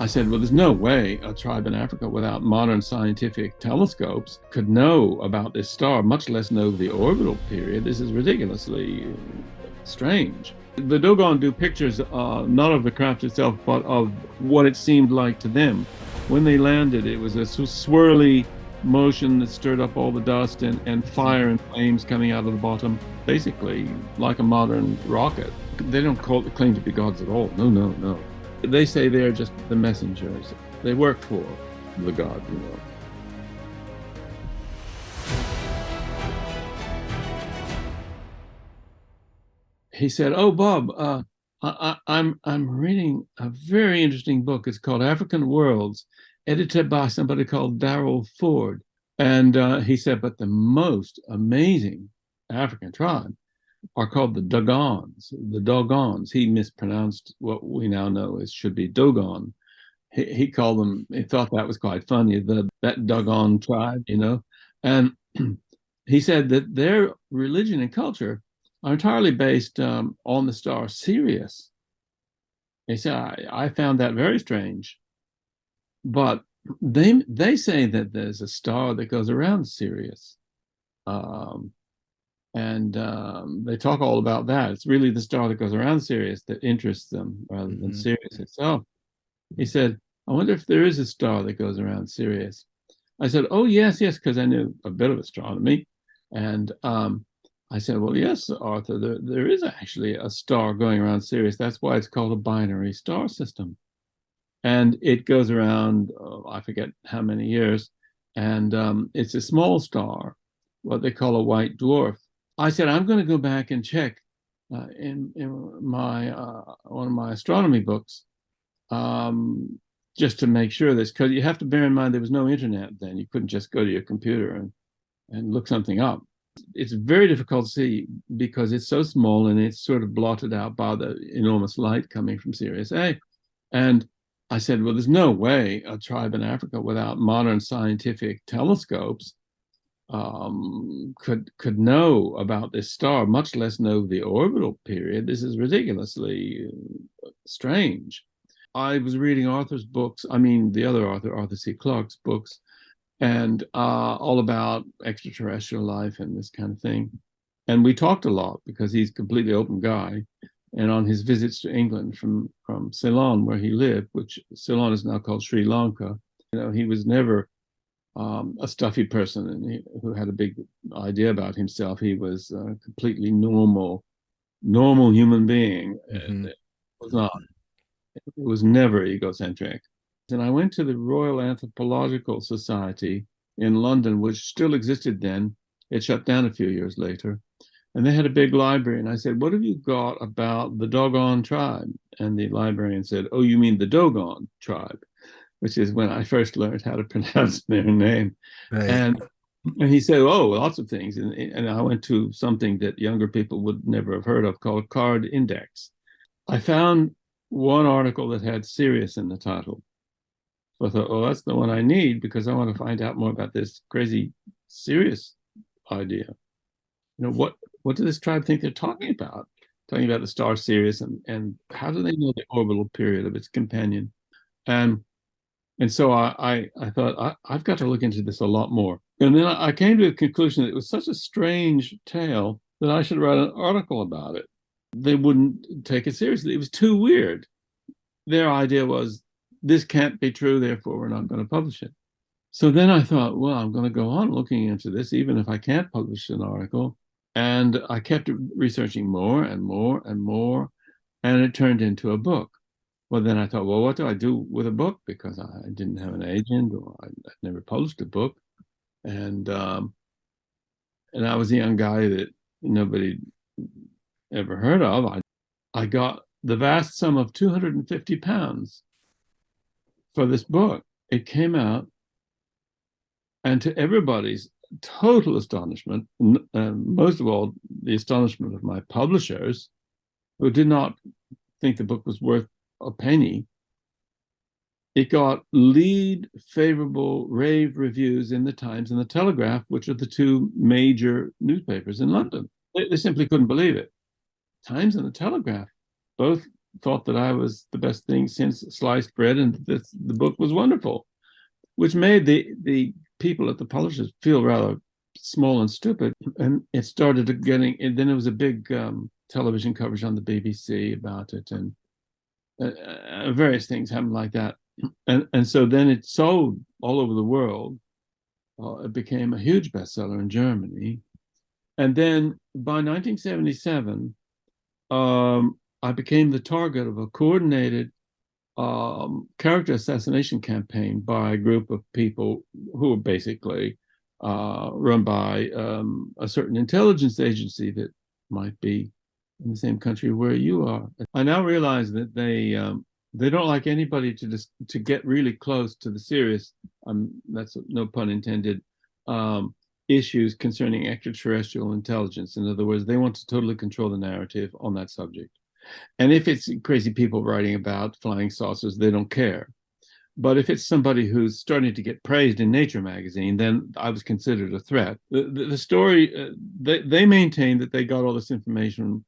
I said, well, there's no way a tribe in Africa without modern scientific telescopes could know about this star, much less know the orbital period. This is ridiculously strange. The Dogon do pictures, not of the craft itself, but of what it seemed like to them. When they landed, it was a swirly motion that stirred up all the dust and fire and flames coming out of the bottom, basically like a modern rocket. They don't claim to be gods at all. No, no, no. They say they're just the messengers. They work for the god, you know. He said, "Oh, Bob, I'm reading a very interesting book. It's called African Worlds, edited by somebody called Darrell Ford." And he said, "But the most amazing African tribe are called the Dogons. The Dogons." He mispronounced what we now know as should be Dogon. He called them. He thought that was quite funny. That Dogon tribe, you know, and he said that their religion and culture are entirely based on the star Sirius. He said, I found that very strange, but they say that there's a star that goes around Sirius. And they talk all about that. It's really the star that goes around Sirius that interests them rather than Sirius itself. He said, I wonder if there is a star that goes around Sirius. I said, oh, yes, because I knew a bit of astronomy. And I said, well, yes, Arthur, there is actually a star going around Sirius. That's why it's called a binary star system. And it goes around, I forget how many years. And it's a small star, what they call a white dwarf. I said, I'm going to go back and check in my one of my astronomy books, just to make sure this, because you have to bear in mind there was no internet then. You couldn't just go to your computer and look something up. It's very difficult to see because it's so small and it's sort of blotted out by the enormous light coming from Sirius A. And I said, well, there's no way a tribe in Africa without modern scientific telescopes could know about this star, much less know the orbital period. This is ridiculously strange. I was reading Arthur's books, the other Arthur C. Clarke's books, and all about extraterrestrial life and this kind of thing. And we talked a lot because he's a completely open guy. And on his visits to England from Ceylon, where he lived, which Ceylon is now called Sri Lanka, he was never a stuffy person and who had a big idea about himself. He was a completely normal human being. And it was not. It was never egocentric. And I went to the Royal Anthropological Society in London, which still existed then. It shut down a few years later. And they had a big library. And I said, what have you got about the Dogon tribe? And the librarian said, oh, you mean the Dogon tribe, which is when I first learned how to pronounce their name. Right. And he said, oh, lots of things. And I went to something that younger people would never have heard of called Card Index. I found one article that had Sirius in the title. So I thought, oh, that's the one I need because I want to find out more about this crazy Sirius idea. What does this tribe think they're talking about? Talking about the star Sirius and how do they know the orbital period of its companion? And so I thought, I've got to look into this a lot more. And then I came to the conclusion that it was such a strange tale that I should write an article about it. They wouldn't take it seriously. It was too weird. Their idea was, this can't be true, therefore we're not going to publish it. So then I thought, well, I'm going to go on looking into this, even if I can't publish an article. And I kept researching more and more and more, and it turned into a book. Well, then I thought, well, what do I do with a book? Because I didn't have an agent, or I'd never published a book. And I was a young guy that nobody ever heard of. I got the vast sum of £250 for this book. It came out, and to everybody's total astonishment, most of all, the astonishment of my publishers, who did not think the book was worth a penny, it got lead favorable rave reviews in the Times and the Telegraph, which are the two major newspapers in London. They simply couldn't believe it. Times and the Telegraph both thought that I was the best thing since sliced bread, and the book was wonderful, which made the people at the publishers feel rather small and stupid. And it started getting, and then it was a big television coverage on the BBC about it, and various things happened like that. And so then it sold all over the world. It became a huge bestseller in Germany. And then by 1977, I became the target of a coordinated character assassination campaign by a group of people who were basically run by a certain intelligence agency that might be in the same country where you are. I now realize that they don't like anybody to get really close to the serious, that's no pun intended, issues concerning extraterrestrial intelligence. In other words, they want to totally control the narrative on that subject. And if it's crazy people writing about flying saucers, they don't care. But if it's somebody who's starting to get praised in Nature magazine, then I was considered a threat. The story, they maintain that they got all this information,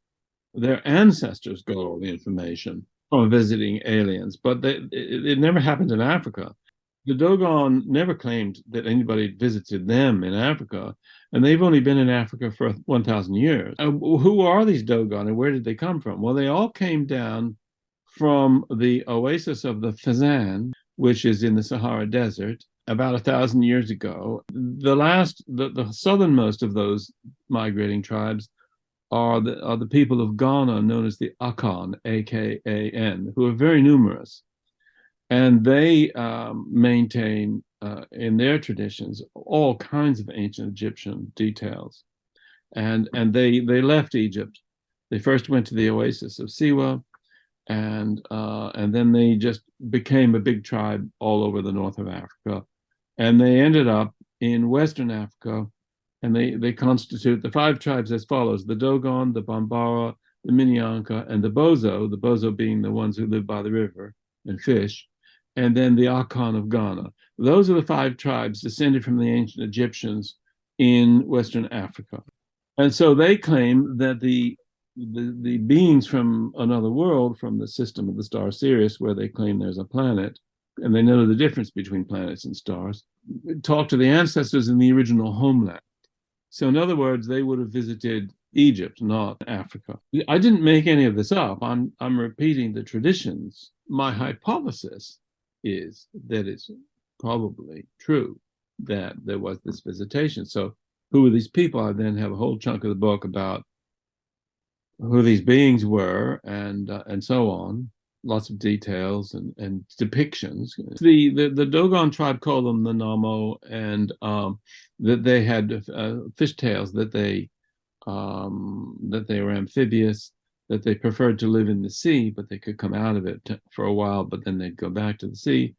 their ancestors got all the information from visiting aliens, but it never happened in Africa. The Dogon never claimed that anybody visited them in Africa, and they've only been in Africa for 1,000 years. Who are these Dogon, and where did they come from? Well, they all came down from the oasis of the Fezzan, which is in the Sahara Desert, about 1,000 years ago. The southernmost of those migrating tribes are the people of Ghana, known as the Akan, A-K-A-N, who are very numerous. And they maintain in their traditions all kinds of ancient Egyptian details. And they left Egypt. They first went to the oasis of Siwa, and then they just became a big tribe all over the north of Africa. And they ended up in Western Africa, and they constitute the 5 tribes as follows: the Dogon, the Bambara, the Minyanka, and the Bozo being the ones who live by the river and fish, and then the Akan of Ghana. Those are the 5 tribes descended from the ancient Egyptians in Western Africa. And so they claim that the beings from another world, from the system of the star Sirius, where they claim there's a planet, and they know the difference between planets and stars, talk to the ancestors in the original homeland. So in other words, they would have visited Egypt, not Africa. I didn't make any of this up. I'm repeating the traditions. My hypothesis is that it's probably true that there was this visitation. So who are these people? I then have a whole chunk of the book about who these beings were, and so on. Lots of details and depictions. The Dogon tribe called them the Nomo, and that they had fishtails, that they were amphibious, that they preferred to live in the sea, but they could come out of it for a while, but then they'd go back to the sea.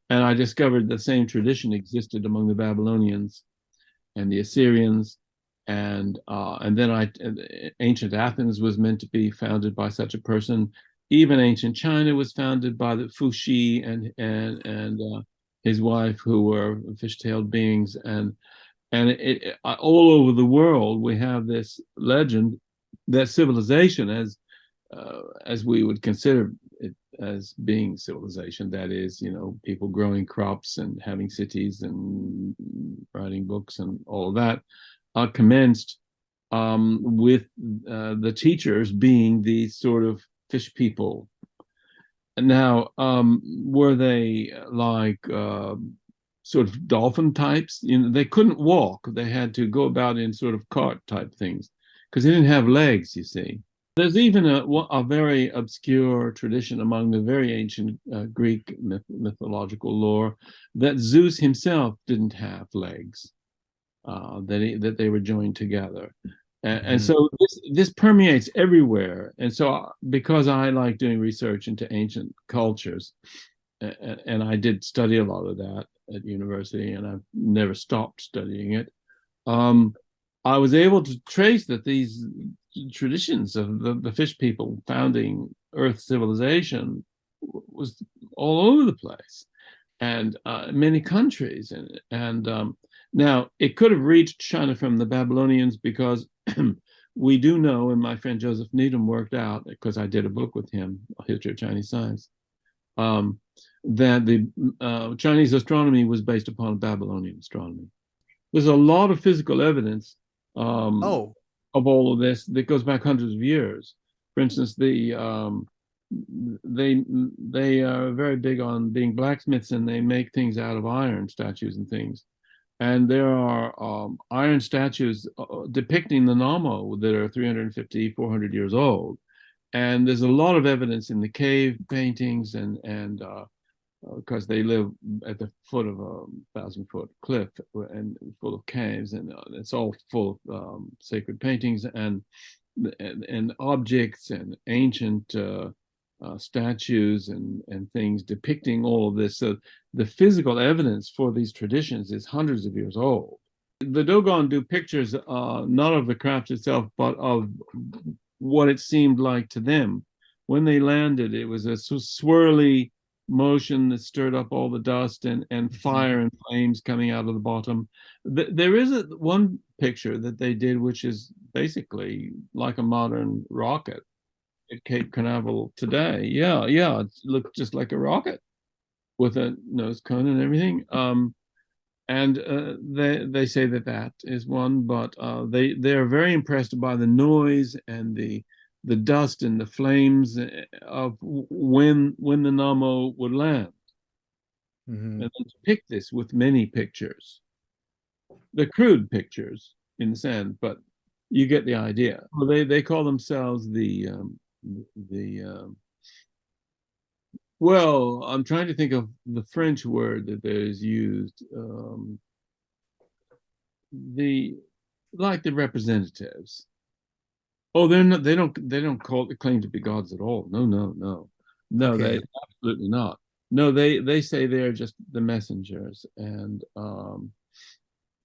And I discovered the same tradition existed among the Babylonians and the Assyrians, and then ancient Athens was meant to be founded by such a person. Even ancient China was founded by the Fuxi and his wife, who were fish-tailed beings, and all over the world we have this legend that civilization, as we would consider it as being civilization, that is, people growing crops and having cities and writing books and all of that, commenced with the teachers being these sort of fish people. Now, were they like sort of dolphin types? They couldn't walk. They had to go about in sort of cart type things because they didn't have legs, you see. There's even a very obscure tradition among the very ancient Greek mythological lore that Zeus himself didn't have legs, that they were joined together. And so this permeates everywhere. And so because I like doing research into ancient cultures, and I did study a lot of that at university, and I've never stopped studying it, I was able to trace that these traditions of the fish people founding Earth civilization was all over the place, and many countries. And now it could have reached China from the Babylonians, because we do know, and my friend Joseph Needham worked out, because I did a book with him, A History of Chinese Science, that the Chinese astronomy was based upon Babylonian astronomy. There's a lot of physical evidence of all of this that goes back hundreds of years. For instance, they are very big on being blacksmiths, and they make things out of iron, statues and things. And there are iron statues depicting the Nomo that are 350, 400 years old. And there's a lot of evidence in the cave paintings, and because they live at the foot of a 1,000-foot cliff and full of caves, and it's all full of sacred paintings and objects and ancient statues and things depicting all of this. So the physical evidence for these traditions is hundreds of years old. The Dogon do pictures not of the craft itself, but of what it seemed like to them. When they landed, it was a swirly motion that stirred up all the dust and fire and flames coming out of the bottom. There is one picture that they did, which is basically like a modern rocket at Cape Canaveral today. Yeah, it looked just like a rocket with a nose cone and everything. And they say that is one, but they're very impressed by the noise and the dust and the flames of when the Nomo would land. And they depict this with many pictures. They're crude pictures in the sand, but you get the idea. Well, they call themselves well, I'm trying to think of the French word that is used. Like the representatives. Oh, they're not. They don't claim to be gods at all. No. Okay. They absolutely not. No, they say they're just the messengers, and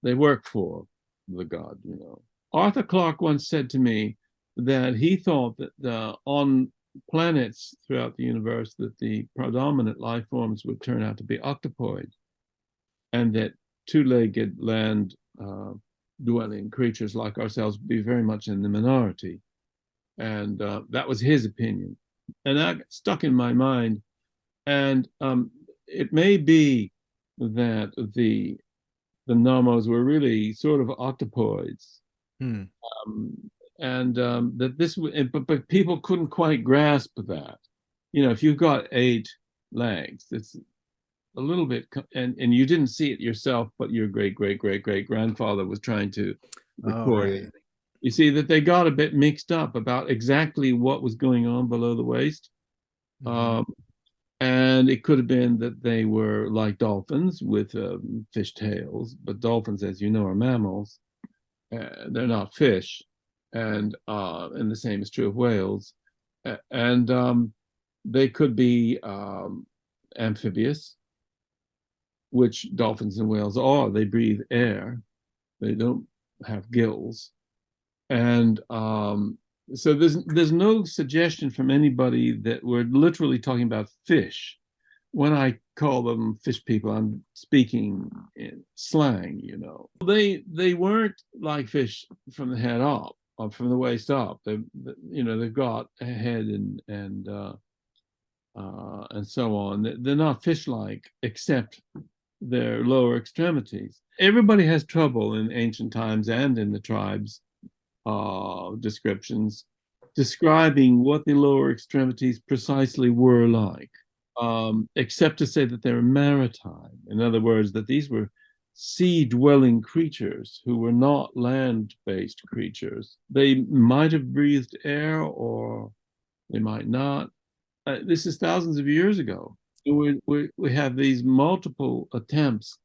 they work for the god. Arthur Clarke once said to me that he thought that on planets throughout the universe that the predominant life forms would turn out to be octopoid, and that two-legged land dwelling creatures like ourselves would be very much in the minority. And that was his opinion, and that stuck in my mind. And it may be that the Nomos were really sort of octopoids. And that this, but people couldn't quite grasp that. If you've got 8 legs, it's a little bit, and you didn't see it yourself, but your great grandfather was trying to record it. You see that they got a bit mixed up about exactly what was going on below the waist. And it could have been that they were like dolphins with fish tails, but dolphins, as you know, are mammals. They're not fish. And the same is true of whales. And they could be amphibious, which dolphins and whales are. They breathe air. They don't have gills. And so there's no suggestion from anybody that we're literally talking about fish. When I call them fish people, I'm speaking in slang. They weren't like fish from the head up, or from the waist up. They've got a head and so on. They're not fish-like, except their lower extremities. Everybody has trouble in ancient times and in the tribes descriptions describing what the lower extremities precisely were like, except to say that they were maritime. In other words, that these were sea-dwelling creatures who were not land-based creatures. They might have breathed air, or they might not. This is thousands of years ago. We have these multiple attempts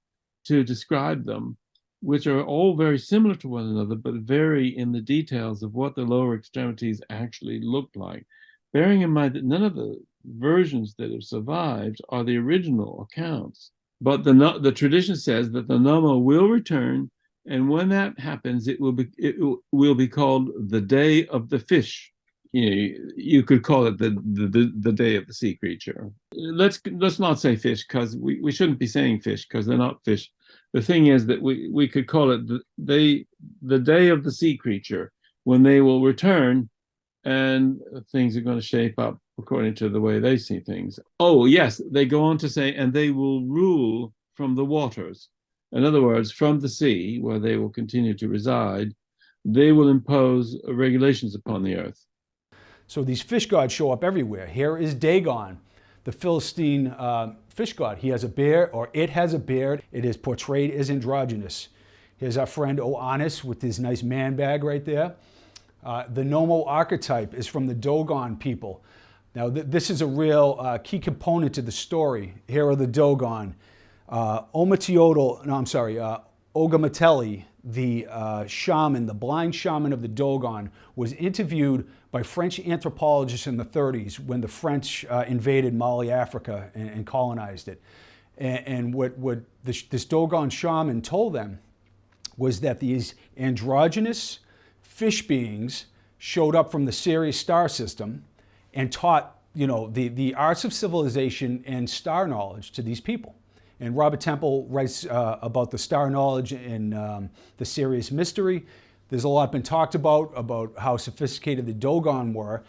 to describe them, which are all very similar to one another, but vary in the details of what the lower extremities actually looked like. Bearing in mind that none of the versions that have survived are the original accounts. But the tradition says that the Nomo will return, and when that happens, it will be called the Day of the Fish. You could call it the Day of the Sea Creature. Let's not say fish, because we shouldn't be saying fish, because they're not fish. The thing is that we could call it the Day of the Sea Creature, when they will return and things are going to shape up according to the way they see things. Oh, yes, they go on to say, and they will rule from the waters. In other words, from the sea, where they will continue to reside, they will impose regulations upon the earth. So these fish gods show up everywhere. Here is Dagon, the Philistine fish god. He has a beard, or it has a beard. It is portrayed as androgynous. Here's our friend Oannes with his nice man bag right there. The Nomo archetype is from the Dogon people. Now, this is a real key component to the story. Here are the Dogon. Ogamateli, the shaman, the blind shaman of the Dogon, was interviewed by French anthropologists in the 30s when the French invaded Mali, Africa, and colonized it. And what this Dogon shaman told them was that these androgynous fish beings showed up from the Sirius star system and taught, the arts of civilization and star knowledge to these people. And Robert Temple writes about the star knowledge in the Sirius Mystery. There's a lot been talked about how sophisticated the Dogon were,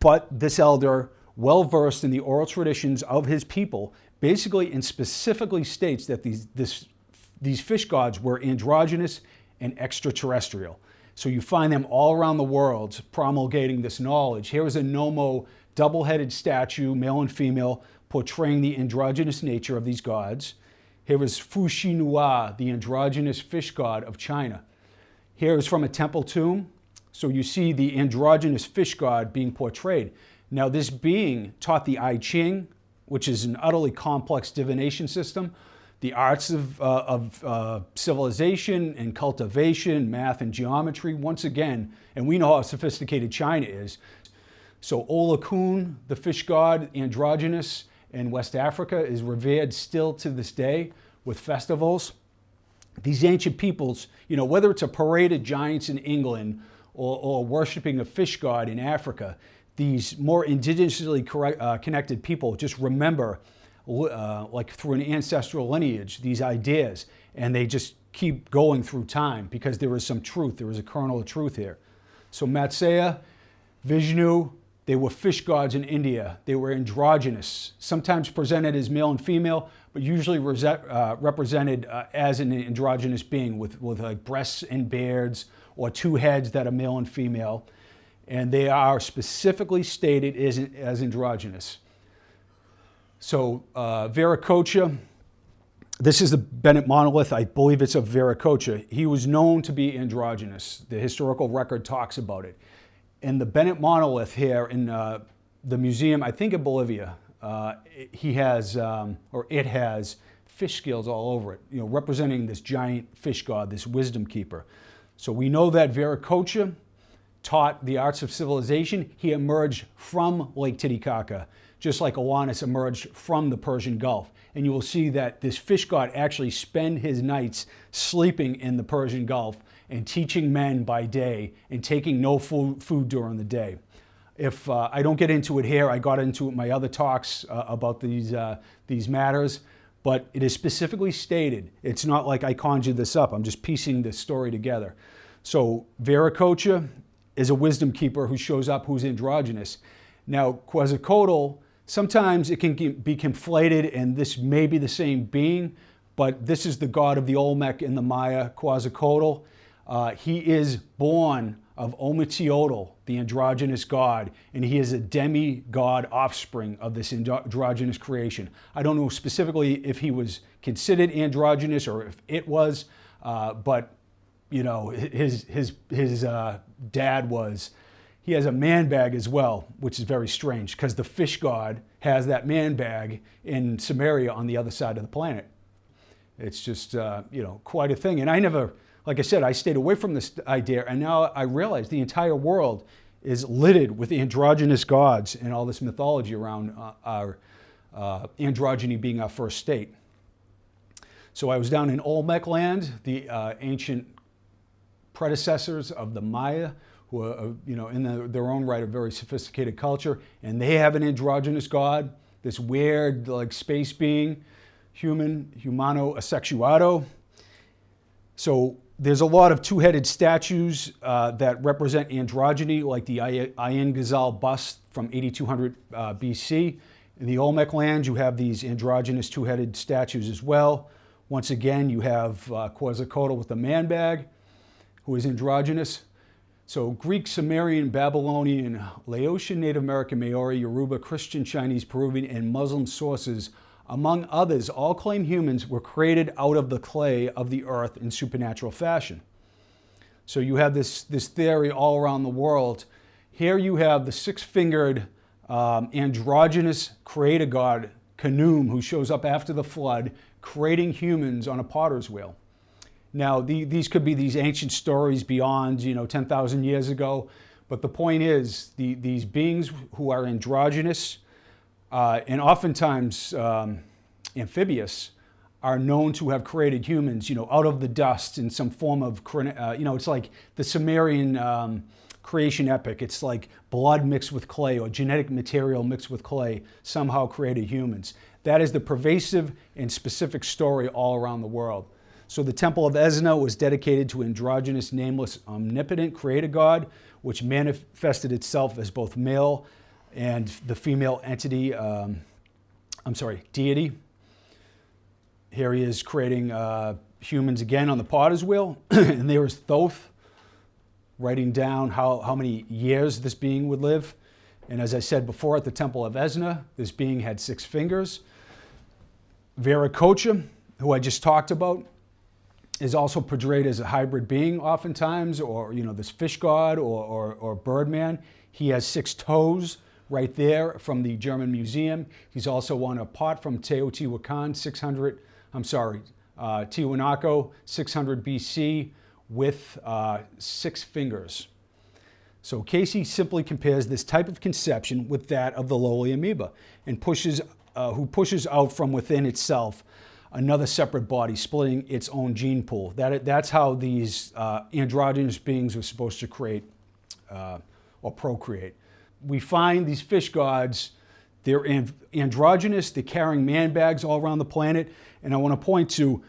but this elder, well versed in the oral traditions of his people, basically and specifically states that these fish gods were androgynous and extraterrestrial. So you find them all around the world promulgating this knowledge. Here is a Nomo double-headed statue, male and female, portraying the androgynous nature of these gods. Here is Fuxi Nua, the androgynous fish god of China. Here is from a temple tomb. So you see the androgynous fish god being portrayed. Now this being taught the I Ching, which is an utterly complex divination system, the arts of civilization and cultivation, math and geometry, once again, and we know how sophisticated China is. So Olokun, the fish god, androgynous in West Africa, is revered still to this day with festivals. These ancient peoples, whether it's a parade of giants in England or worshiping a fish god in Africa, these more indigenously connected people just remember, like through an ancestral lineage, these ideas, and they just keep going through time because there is some truth, there is a kernel of truth here. So Matsya, Vishnu, they were fish gods in India. They were androgynous, sometimes presented as male and female, but usually represented as an androgynous being with like breasts and beards, or two heads that are male and female. And they are specifically stated as androgynous. So Virococha, this is the Bennett monolith. I believe it's of Virococha. He was known to be androgynous. The historical record talks about it. And the Bennett monolith here in the museum, I think in Bolivia, it has fish scales all over it, representing this giant fish god, this wisdom keeper. So we know that Virococha taught the arts of civilization. He emerged from Lake Titicaca, just like Oannes emerged from the Persian Gulf. And you will see that this fish god actually spent his nights sleeping in the Persian Gulf and teaching men by day and taking no food during the day. If I don't get into it here, I got into it in my other talks about these matters, but it is specifically stated. It's not like I conjured this up. I'm just piecing this story together. So Virococha is a wisdom keeper who shows up who's androgynous. Now, Quetzalcoatl, sometimes it can be conflated and this may be the same being, but this is the god of the Olmec in the Maya, Quetzalcoatl. He is born of Ometeotl, the androgynous god, and he is a demigod offspring of this androgynous creation. I don't know specifically if he was considered androgynous or if it was, but his dad was. He has a man bag as well, which is very strange because the fish god has that man bag in Samaria on the other side of the planet. It's just, quite a thing. And I never, like I said, I stayed away from this idea, and now I realize the entire world is littered with androgynous gods and all this mythology around our androgyny being our first state. So I was down in Olmec land, the ancient predecessors of the Maya, who are, in their own right, a very sophisticated culture, and they have an androgynous god, this weird, like, space being, humano asexuado. So There's a lot of two-headed statues that represent androgyny, like the Ayin Ghazal bust from 8200 BC. In the Olmec land, you have these androgynous two-headed statues as well. Once again, you have Quetzalcoatl with the man bag, who is androgynous. So Greek, Sumerian, Babylonian, Laotian, Native American, Maori, Yoruba, Christian, Chinese, Peruvian, and Muslim sources, among others, all claim humans were created out of the clay of the earth in supernatural fashion. So you have this theory all around the world. Here you have the six-fingered androgynous creator god, Khnum, who shows up after the flood, creating humans on a potter's wheel. Now, these could be these ancient stories beyond, 10,000 years ago, but the point is, these beings who are androgynous and oftentimes amphibious are known to have created humans, out of the dust in some form of, it's like the Sumerian creation epic. It's like blood mixed with clay or genetic material mixed with clay somehow created humans. That is the pervasive and specific story all around the world. So the Temple of Esna was dedicated to androgynous, nameless, omnipotent creator god, which manifested itself as both male and the female entity, deity. Here he is creating humans again on the potter's wheel. And there is Thoth writing down how many years this being would live. And as I said before, at the Temple of Esna, this being had 6 fingers. Virococha, who I just talked about, is also portrayed as a hybrid being oftentimes, or this fish god or birdman. He has 6 toes right there from the German museum. He's also on a pot from Tiwanaku, 600 BC, with 6 fingers. So Casey simply compares this type of conception with that of the lowly amoeba, and who pushes out from within itself another separate body, splitting its own gene pool. That's how these androgynous beings were supposed to create or procreate. We find these fish gods, they're androgynous, they're carrying man bags all around the planet. And I want to point to,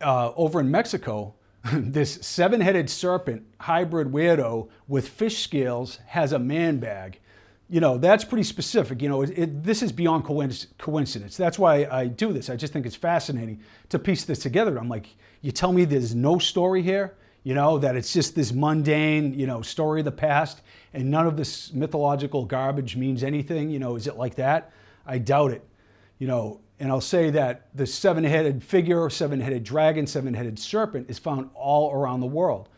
over in Mexico, this 7-headed serpent hybrid weirdo with fish scales has a man bag. That's pretty specific. This is beyond coincidence. That's why I do this. I just think it's fascinating to piece this together. I'm like, you tell me there's no story here, that it's just this mundane, story of the past, and none of this mythological garbage means anything. Is it like that? I doubt it. And I'll say that the 7-headed figure, 7-headed dragon, 7-headed serpent is found all around the world.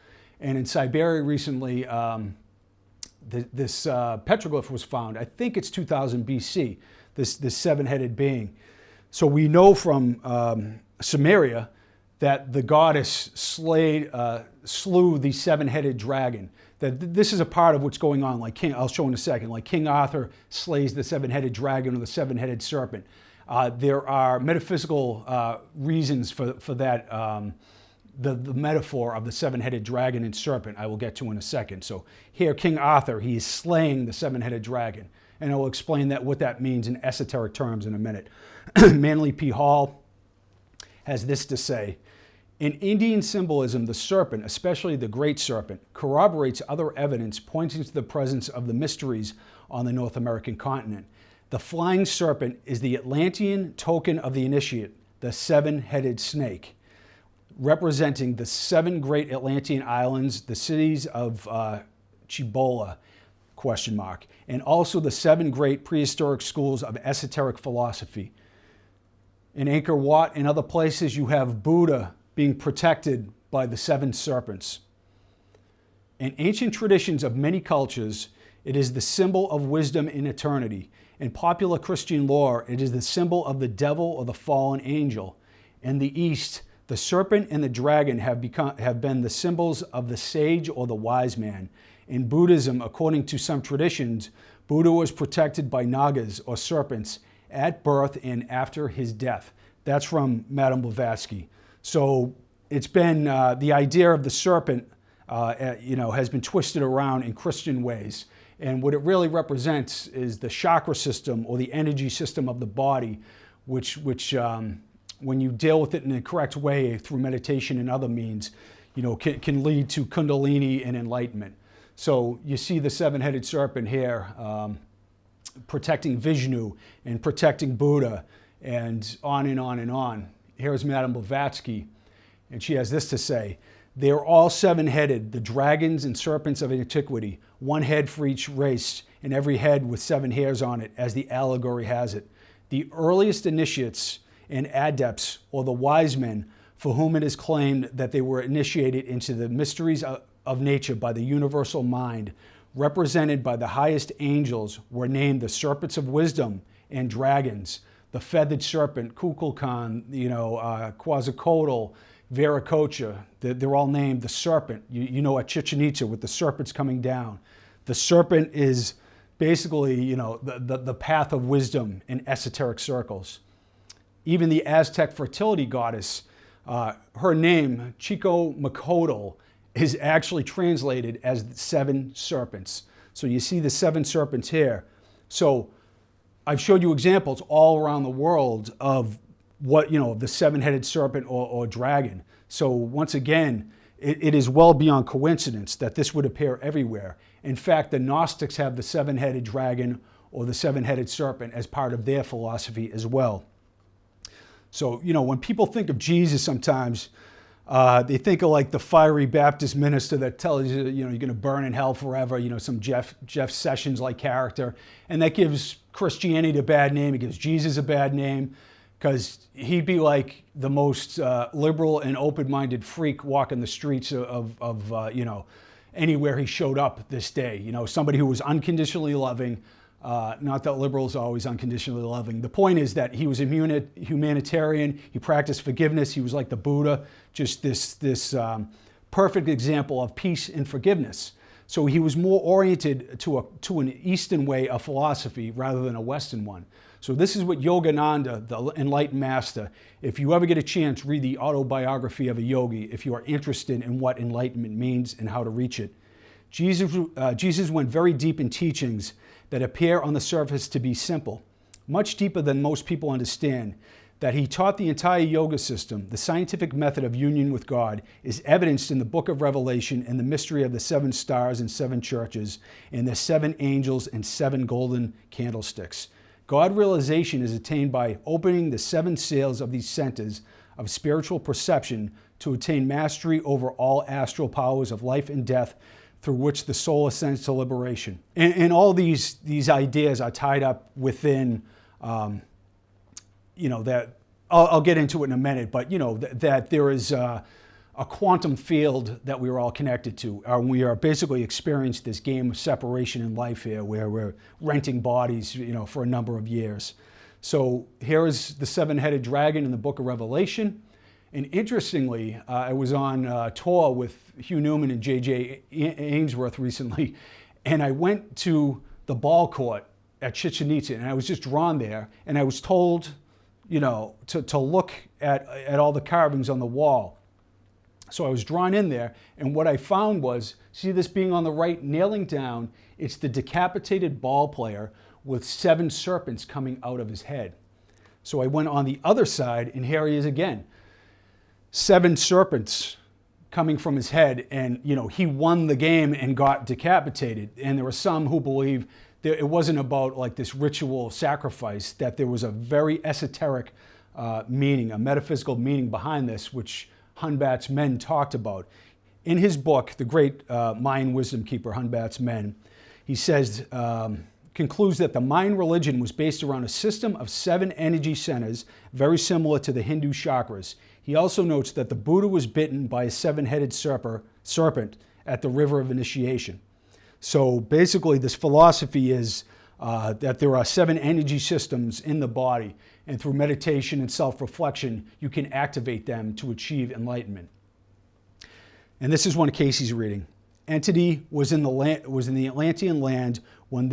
And in Siberia recently, this petroglyph was found. I think it's 2000 BC, this 7-headed being. So we know from Sumeria that the goddess slew the 7-headed dragon. That this is a part of what's going on, I'll show in a second, like King Arthur slays the 7-headed dragon or the 7-headed serpent. There are metaphysical reasons for that, the metaphor of the 7-headed dragon and serpent I will get to in a second. So here, King Arthur, he is slaying the 7-headed dragon. And I will explain what that means in esoteric terms in a minute. Manly P. Hall has this to say: in Indian symbolism, the serpent, especially the great serpent, corroborates other evidence pointing to the presence of the mysteries on the North American continent. The flying serpent is the Atlantean token of the initiate, the 7-headed snake, representing the 7 great Atlantean islands, the cities of Cibola, ? And also the 7 great prehistoric schools of esoteric philosophy. In Angkor Wat and other places, you have Buddha being protected by the 7 serpents. In ancient traditions of many cultures, it is the symbol of wisdom in eternity. In popular Christian lore, it is the symbol of the devil or the fallen angel. In the East, the serpent and the dragon have been the symbols of the sage or the wise man. In Buddhism, according to some traditions, Buddha was protected by nagas or serpents at birth and after his death. That's from Madame Blavatsky. So it's been the idea of the serpent, has been twisted around in Christian ways. And what it really represents is the chakra system or the energy system of the body, which when you deal with it in a correct way through meditation and other means, can lead to Kundalini and enlightenment. So you see the seven-headed serpent here, protecting Vishnu and protecting Buddha, and on and on and on. Here's Madame Blavatsky, and she has this to say: "They are all seven-headed, the dragons and serpents of antiquity, one head for each race, and every head with 7 hairs on it, as the allegory has it. The earliest initiates and adepts, or the wise men, for whom it is claimed that they were initiated into the mysteries of nature by the universal mind, represented by the highest angels, were named the serpents of wisdom and dragons, the feathered serpent, Kukulkan, Quetzalcoatl, Virococha. They're all named the serpent. At Chichen Itza with the serpents coming down. The serpent is basically, the path of wisdom in esoteric circles. Even the Aztec fertility goddess, her name, Chicomacotl, is actually translated as 7 serpents. So you see the 7 serpents here. So I've showed you examples all around the world of what, the 7-headed serpent or dragon. So once again, it is well beyond coincidence that this would appear everywhere. In fact, the Gnostics have the 7-headed dragon or the 7-headed serpent as part of their philosophy as well. So, when people think of Jesus sometimes, they think of like the fiery Baptist minister that tells you, you're going to burn in hell forever, some Jeff Sessions-like character. And that gives Christianity a bad name. It gives Jesus a bad name, because he'd be like the most liberal and open-minded freak walking the streets of anywhere he showed up this day. Somebody who was unconditionally loving. Not that liberals are always unconditionally loving. The point is that he was a humanitarian. He practiced forgiveness. He was like the Buddha, just this perfect example of peace and forgiveness. So he was more oriented to an Eastern way of philosophy rather than a Western one. So this is what Yogananda, the enlightened master, if you ever get a chance, read the autobiography of a yogi if you are interested in what enlightenment means and how to reach it. Jesus went very deep in teachings that appear on the surface to be simple, much deeper than most people understand. That he taught the entire yoga system, the scientific method of union with God, is evidenced in the book of Revelation and the mystery of the 7 stars and 7 churches, and the 7 angels and 7 golden candlesticks. God realization is attained by opening the 7 sails of these centers of spiritual perception to attain mastery over all astral powers of life and death, through which the soul ascends to liberation. And all these ideas are tied up within, that I'll get into it in a minute, but that there is a quantum field that we are all connected to. We are basically experiencing this game of separation in life here, where we're renting bodies, for a number of years. So here is the 7-headed dragon in the book of Revelation. And interestingly, I was on tour with Hugh Newman and J.J. Ainsworth recently, and I went to the ball court at Chichen Itza, and I was just drawn there, and I was told, to look at all the carvings on the wall. So I was drawn in there, and what I found was, see this being on the right, nailing down, it's the decapitated ball player with 7 serpents coming out of his head. So I went on the other side, and here he is again. 7 serpents coming from his head, and he won the game and got decapitated. And there were some who believe that it wasn't about like this ritual sacrifice, that there was a very esoteric meaning, a metaphysical meaning behind this, which Hunbat's Men talked about. In his book, the great Mayan wisdom keeper, Hunbat's Men, he says, concludes that the Mayan religion was based around a system of 7 energy centers, very similar to the Hindu chakras. He also notes that the Buddha was bitten by a 7-headed serpent at the river of initiation. So basically this philosophy is that there are 7 energy systems in the body, and through meditation and self-reflection, you can activate them to achieve enlightenment. And this is one of Casey's reading. Entity was in the Atlantean land when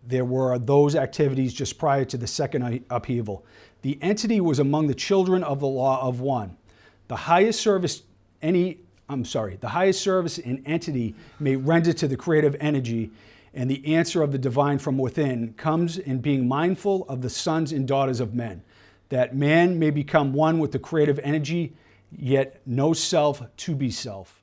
there were those activities just prior to the second upheaval. The entity was among the children of the law of one. The highest service an entity may render to the creative energy, and the answer of the divine from within comes in being mindful of the sons and daughters of men. that man may become one with the creative energy, yet no self to be self.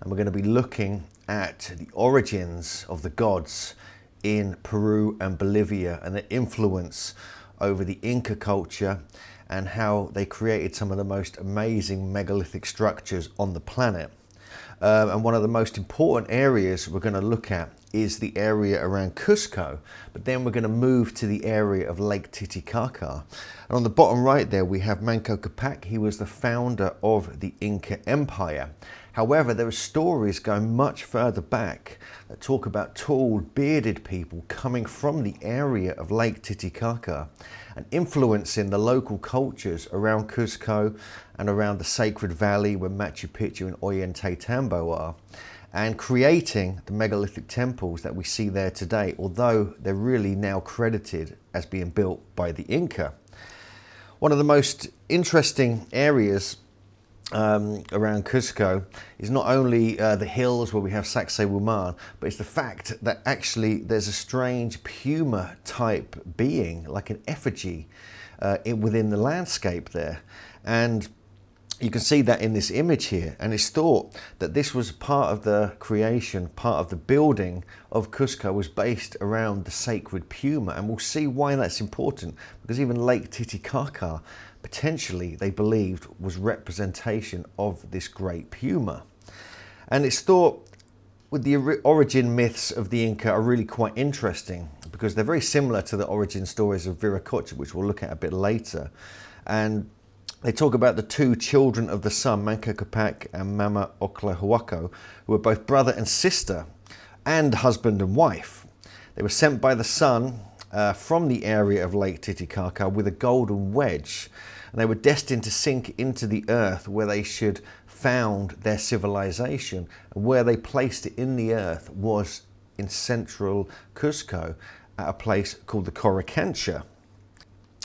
And we're going to be looking at the origins of the gods in Peru and Bolivia and their influence over the Inca culture and how they created some of the most amazing megalithic structures on the planet. And one of the most important areas we're going to look at is the area around Cusco, but then we're going to move to the area of Lake Titicaca. And on the bottom right there we have Manco Capac. He was the founder of the Inca Empire. However, there are stories going much further back that talk about tall, bearded people coming from the area of Lake Titicaca and influencing the local cultures around Cusco and around the Sacred Valley where Machu Picchu and Ollantaytambo are, and creating the megalithic temples that we see there today, although they're really now credited as being built by the Inca. One of the most interesting areas around Cusco is not only the hills where we have Sacsayhuaman, but it's the fact that actually there's a strange Puma type being, like an effigy within the landscape there. And you can see that in this image here, and it's thought that this was part of the creation, part of the building of Cusco was based around the sacred Puma, and we'll see why that's important, because even Lake Titicaca potentially they believed was representation of this great Puma. And it's thought with the origin myths of the Inca are really quite interesting because they're very similar to the origin stories of Virococha, which we'll look at a bit later. And they talk about the two children of the sun, Manco Capac and Mama Oclahuaco, who were both brother and sister and husband and wife. They were sent by the sun from the area of Lake Titicaca with a golden wedge, and they were destined to sink into the earth where they should found their civilization, and where they placed it in the earth was in central Cusco at a place called the Coricancha.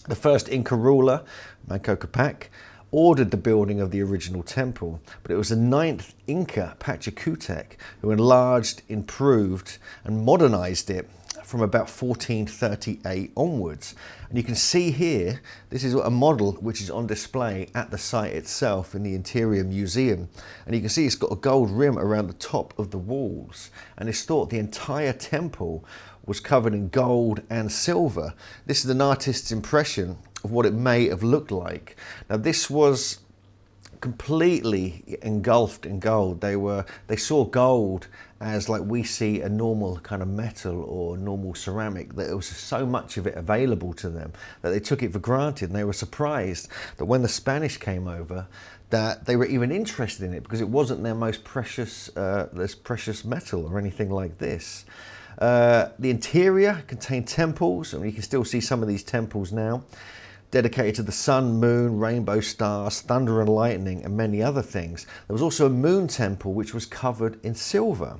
The first Inca ruler, Manco Capac, ordered the building of the original temple, but it was the 9th Inca, Pachacutec, who enlarged, improved and modernized it from about 1438 onwards. And you can see here, this is a model which is on display at the site itself in the Interior Museum. And you can see it's got a gold rim around the top of the walls. And it's thought the entire temple was covered in gold and silver. This is an artist's impression of what it may have looked like. Now this was completely engulfed in gold. They saw gold as like we see a normal kind of metal or normal ceramic, that there was so much of it available to them that they took it for granted, and they were surprised that when the Spanish came over that they were even interested in it, because it wasn't their most precious metal or anything like this. The interior contained temples, and you can still see some of these temples now, dedicated to the sun, moon, rainbow stars, thunder and lightning, and many other things. There was also a moon temple which was covered in silver.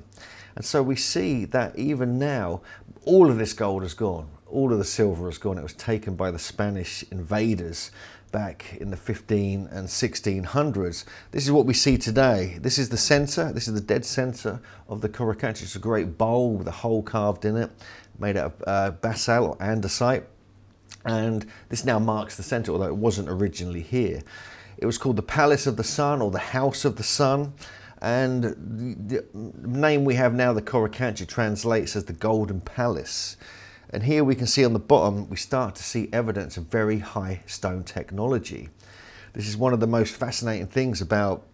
And so we see that even now, all of this gold is gone. All of the silver is gone. It was taken by the Spanish invaders back in the 15 and 1600s. This is what we see today. This is the center, this is the dead center of the Coricancha. It's a great bowl with a hole carved in it, made out of basalt or andesite. And this now marks the center, although it wasn't originally here. It was called the Palace of the Sun, or the House of the Sun. And the name we have now, the Coricancha, translates as the Golden Palace. And here we can see on the bottom, we start to see evidence of very high stone technology. This is one of the most fascinating things about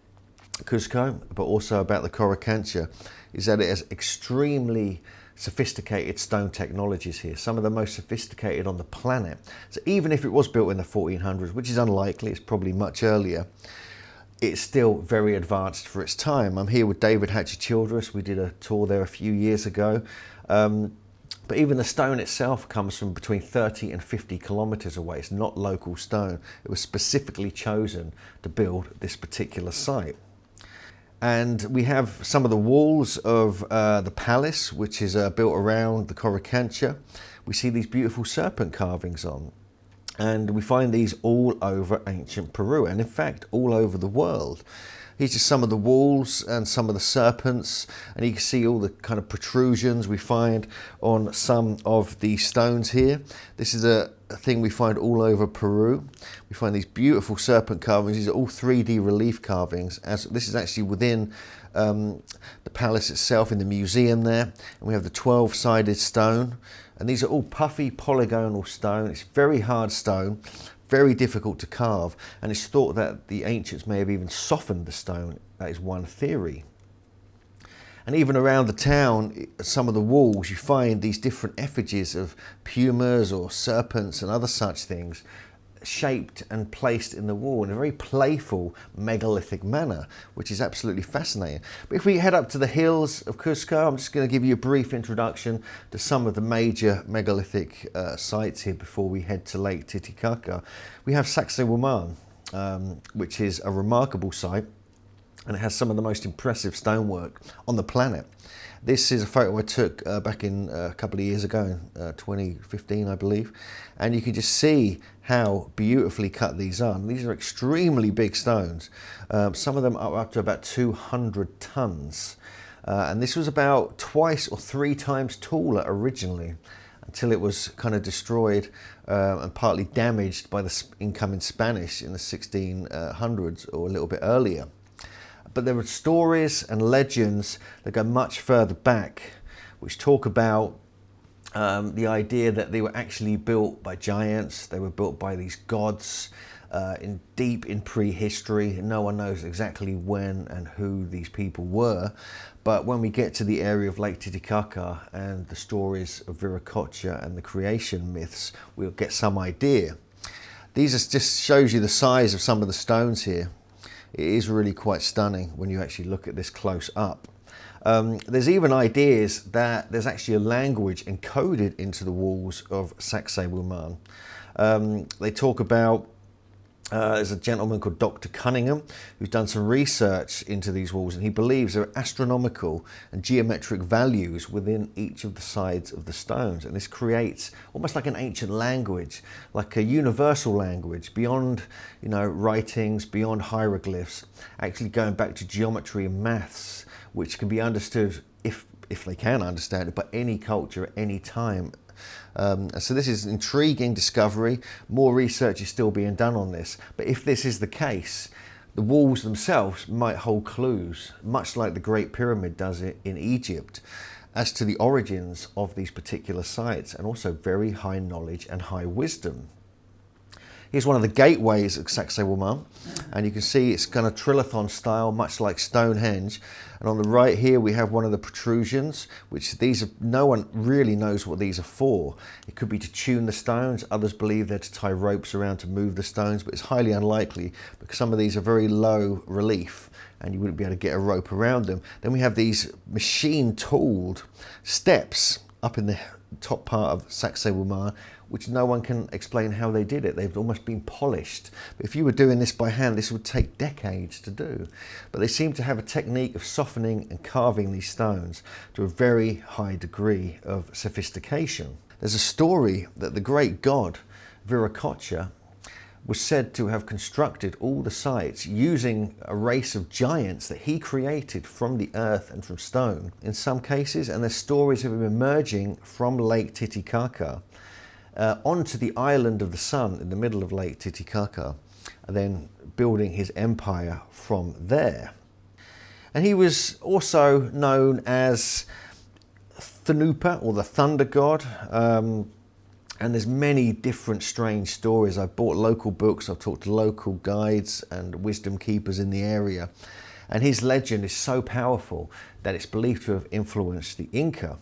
Cusco, but also about the Coricancha, is that it has extremely sophisticated stone technologies here, some of the most sophisticated on the planet. So even if it was built in the 1400s, which is unlikely, it's probably much earlier, it's still very advanced for its time. I'm here with David Hatcher-Childress. We did a tour there a few years ago. But even the stone itself comes from between 30 and 50 kilometers away. It's not local stone. It was specifically chosen to build this particular site. And we have some of the walls of the palace, which is built around the Coricancha. We see these beautiful serpent carvings on. And we find these all over ancient Peru, and in fact all over the world. Here's just some of the walls and some of the serpents, and you can see all the kind of protrusions we find on some of the stones here. This is a thing we find all over Peru. We find these beautiful serpent carvings. These are all 3D relief carvings. As this is actually within the palace itself, in the museum there, and we have the 12-sided stone, and these are all puffy polygonal stone. It's very hard stone, very difficult to carve, and it's thought that the ancients may have even softened the stone. That is one theory. And even around the town, some of the walls, you find these different effigies of pumas or serpents and other such things shaped and placed in the wall in a very playful megalithic manner, which is absolutely fascinating. But if we head up to the hills of Cusco, I'm just going to give you a brief introduction to some of the major megalithic sites here before we head to Lake Titicaca. We have Sacsayhuaman, which is a remarkable site, and it has some of the most impressive stonework on the planet. This is a photo I took back in a couple of years ago, 2015 I believe, and you can just see how beautifully cut these are. And these are extremely big stones. Some of them are up to about 200 tons. And this was about twice or 3 times taller originally, until it was kind of destroyed and partly damaged by the incoming Spanish in the 1600s or a little bit earlier. But there are stories and legends that go much further back, which talk about the idea that they were actually built by giants. They were built by these gods deep in prehistory. No one knows exactly when and who these people were. But when we get to the area of Lake Titicaca and the stories of Virococha and the creation myths, we'll get some idea. These just shows you the size of some of the stones here. It is really quite stunning when you actually look at this close up. There's even ideas that there's actually a language encoded into the walls of Sacsayhuaman. They talk about, there's a gentleman called Dr. Cunningham who's done some research into these walls, and he believes there are astronomical and geometric values within each of the sides of the stones, and this creates almost like an ancient language, like a universal language beyond, you know, writings, beyond hieroglyphs, actually going back to geometry and maths, which can be understood, if they can understand it, by any culture at any time. So this is an intriguing discovery. More research is still being done on this, but if this is the case, the walls themselves might hold clues, much like the Great Pyramid does it in Egypt, as to the origins of these particular sites, and also very high knowledge and high wisdom. Here's one of the gateways of Sacsayhuaman, and you can see it's kind of trilithon style, much like Stonehenge. And on the right here we have one of the protrusions, which no one really knows what these are for. It could be to tune the stones. Others believe they're to tie ropes around to move the stones, but it's highly unlikely because some of these are very low relief and you wouldn't be able to get a rope around them. Then we have these machine tooled steps up in the top part of Sacsayhuaman, which no one can explain how they did it. They've almost been polished. But if you were doing this by hand, this would take decades to do. But they seem to have a technique of softening and carving these stones to a very high degree of sophistication. There's a story that the great god Virococha was said to have constructed all the sites using a race of giants that he created from the earth and from stone in some cases, and there's stories of him emerging from Lake Titicaca onto the island of the sun in the middle of Lake Titicaca, and then building his empire from there. And he was also known as Thunupa, or the thunder god. And there's many different strange stories. I've bought local books, I've talked to local guides and wisdom keepers in the area. And his legend is so powerful that it's believed to have influenced the Inca.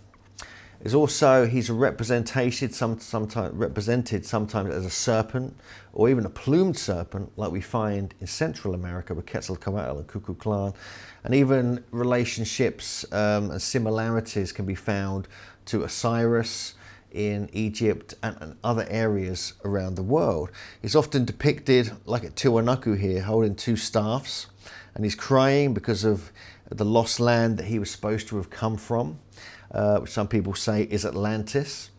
He's represented sometimes as a serpent, or even a plumed serpent, like we find in Central America with Quetzalcoatl and Cuculclan. And even relationships and similarities can be found to Osiris in Egypt and other areas around the world. He's often depicted like at Tiwanaku here, holding 2 staffs, and he's crying because of the lost land that he was supposed to have come from, which some people say is Atlantis.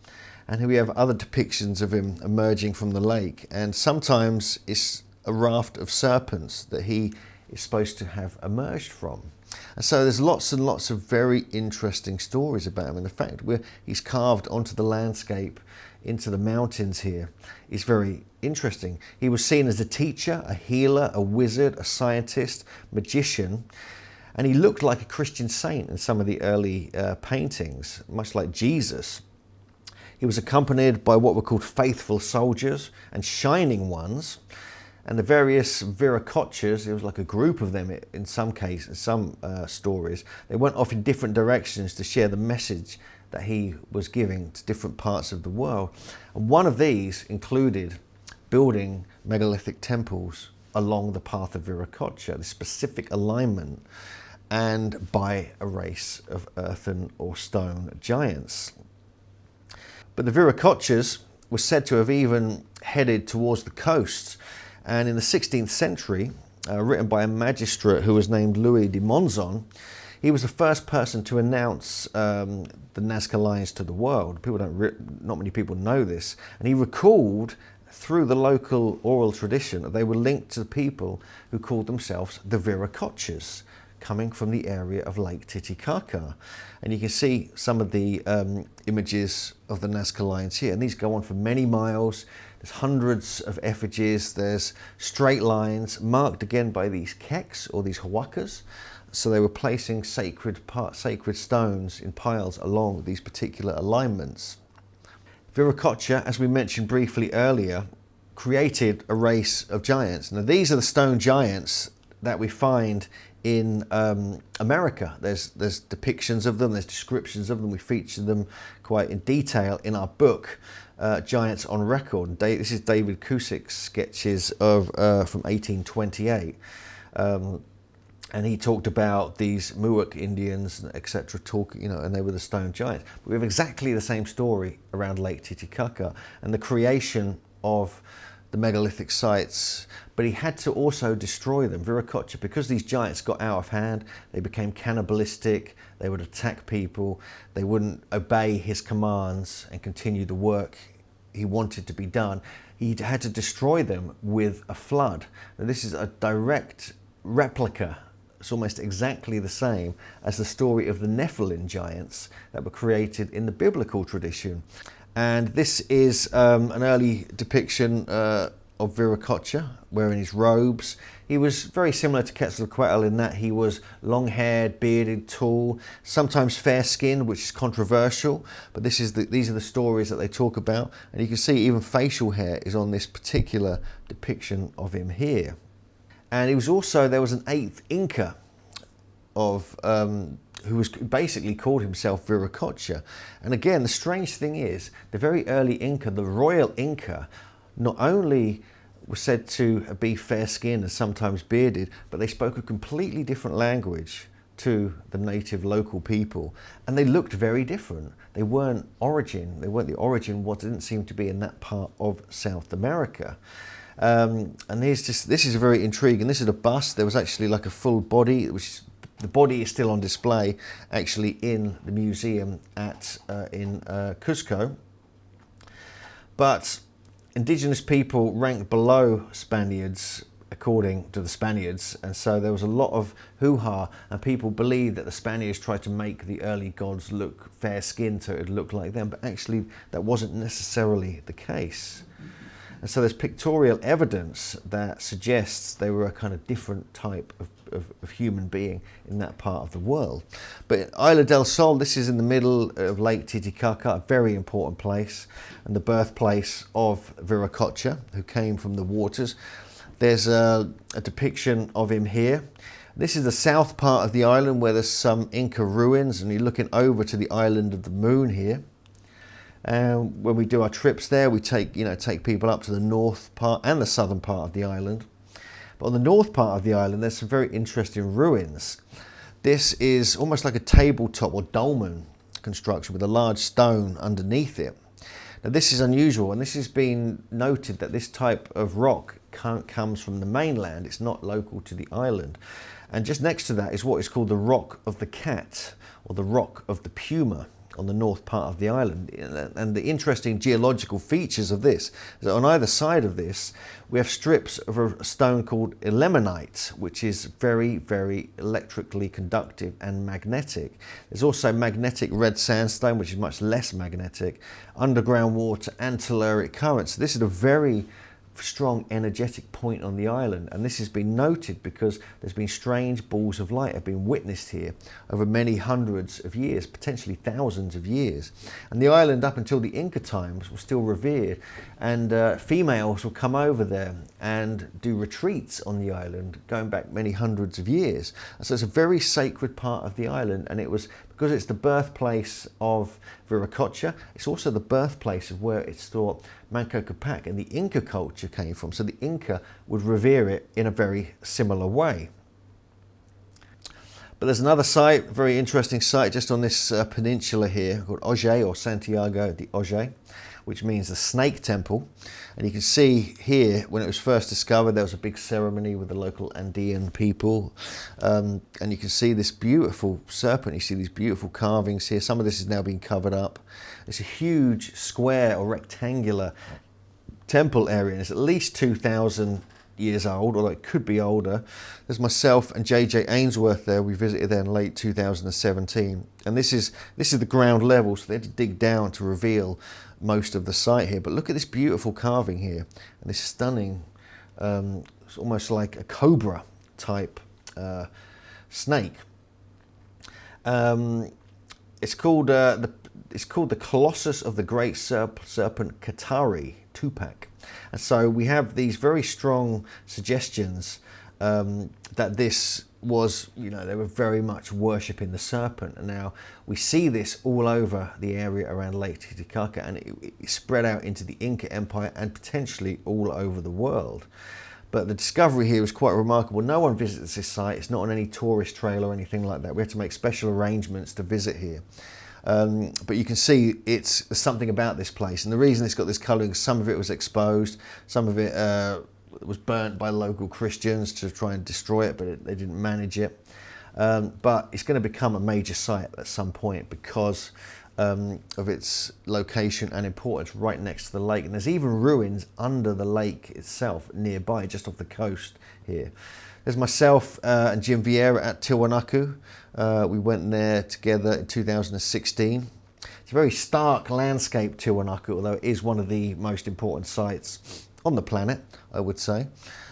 And here we have other depictions of him emerging from the lake, and sometimes it's a raft of serpents that he is supposed to have emerged from. And so there's lots and lots of very interesting stories about him. And the fact he's carved onto the landscape, into the mountains here, is very interesting. He was seen as a teacher, a healer, a wizard, a scientist, magician, and he looked like a Christian saint in some of the early paintings, much like Jesus. He was accompanied by what were called faithful soldiers and shining ones. And the various Virocochas, it was like a group of them in some cases, some stories, they went off in different directions to share the message that he was giving to different parts of the world. And one of these included building megalithic temples along the path of Virococha, the specific alignment, and by a race of earthen or stone giants. But the Virocochas were said to have even headed towards the coast. And in the 16th century, written by a magistrate who was named Louis de Monzon, he was the first person to announce the Nazca lines to the world. Not many people know this. And he recalled through the local oral tradition that they were linked to the people who called themselves the Virocochas, coming from the area of Lake Titicaca. And you can see some of the images of the Nazca lines here. And these go on for many miles. There's hundreds of effigies. There's straight lines marked again by these keks or these huacas. So they were placing sacred stones in piles along these particular alignments. Virococha, as we mentioned briefly earlier, created a race of giants. Now these are the stone giants that we find in America. There's depictions of them, there's descriptions of them. We feature them quite in detail in our book, Giants on Record. This is David Cusick's sketches of from 1828. And he talked about these Muak Indians, etc., and they were the stone giants. But we have exactly the same story around Lake Titicaca and the creation of the megalithic sites, but he had to also destroy them. Virococha, because these giants got out of hand, they became cannibalistic, they would attack people, they wouldn't obey his commands and continue the work he wanted to be done. He had to destroy them with a flood. Now, this is a direct replica. It's almost exactly the same as the story of the Nephilim giants that were created in the biblical tradition. And this is an early depiction of Virococha wearing his robes. He was very similar to Quetzalcoatl in that he was long-haired, bearded, tall, sometimes fair-skinned, which is controversial, but these are the stories that they talk about. And you can see even facial hair is on this particular depiction of him here. And there was an 8th Inca who was basically called himself Virococha. And again, the strange thing is, the very early Inca, the royal Inca, not only was said to be fair-skinned and sometimes bearded, but they spoke a completely different language to the native local people. And they looked very different. They weren't the origin, what didn't seem to be in that part of South America. And this is very intriguing. This is a bust. There was actually like a full body, the body is still on display actually in the museum in Cusco. But indigenous people ranked below Spaniards according to the Spaniards, and so there was a lot of hoo-ha, and people believed that the Spaniards tried to make the early gods look fair-skinned so it would look like them, but actually that wasn't necessarily the case. And so there's pictorial evidence that suggests they were a kind of different type of human being in that part of the world. But Isla del Sol, this is in the middle of Lake Titicaca, a very important place, and the birthplace of Virococha, who came from the waters. There's a depiction of him here. This is the south part of the island where there's some Inca ruins, and you're looking over to the island of the moon here. And when we do our trips there, we take people up to the north part and the southern part of the island. But on the north part of the island, there's some very interesting ruins. This is almost like a tabletop or dolmen construction with a large stone underneath it. Now this is unusual, and this has been noted that this type of rock comes from the mainland. It's not local to the island. And just next to that is what is called the Rock of the Cat, or the Rock of the Puma, on the north part of the island. And the interesting geological features of this is that on either side of this we have strips of a stone called ilmenite, which is very, very electrically conductive and magnetic. There's also magnetic red sandstone, which is much less magnetic, underground water and telluric currents. So this is a very strong energetic point on the island, and this has been noted because there's been strange balls of light have been witnessed here over many hundreds of years, potentially thousands of years. And the island up until the Inca times was still revered, and females will come over there and do retreats on the island going back many hundreds of years. And so it's a very sacred part of the island, and it was because it's the birthplace of Virococha, it's also the birthplace of where it's thought Manco Capac and the Inca culture came from. So the Inca would revere it in a very similar way. But there's another site, a very interesting site just on this peninsula here called Oje, or Santiago de Oje, which means the snake temple. And you can see here, when it was first discovered, there was a big ceremony with the local Andean people. And you can see this beautiful serpent. You see these beautiful carvings here. Some of this is now being covered up. It's a huge square or rectangular temple area, and it's at least 2,000 years old, although it could be older. There's myself and JJ Ainsworth there. We visited there in late 2017. And this is the ground level, so they had to dig down to reveal most of the site here. But look at this beautiful carving here, and this stunning, it's almost like a cobra type snake. It's called the Colossus of the Great Serpent Katari, Tupac. And so we have these very strong suggestions that this was, they were very much worshipping the serpent. And now we see this all over the area around Lake Titicaca, and it spread out into the Inca Empire and potentially all over the world. But the discovery here is quite remarkable. No one visits this site. It's not on any tourist trail or anything like that. We have to make special arrangements to visit here. But you can see there's something about this place, and the reason it's got this colouring, some of it was exposed, some of it was burnt by local Christians to try and destroy it, but they didn't manage it. But it's going to become a major site at some point because of its location and importance right next to the lake. And there's even ruins under the lake itself nearby, just off the coast here. There's myself and Jim Vieira at Tiwanaku. We went there together in 2016. It's a very stark landscape, Tiwanaku, although it is one of the most important sites on the planet, I would say.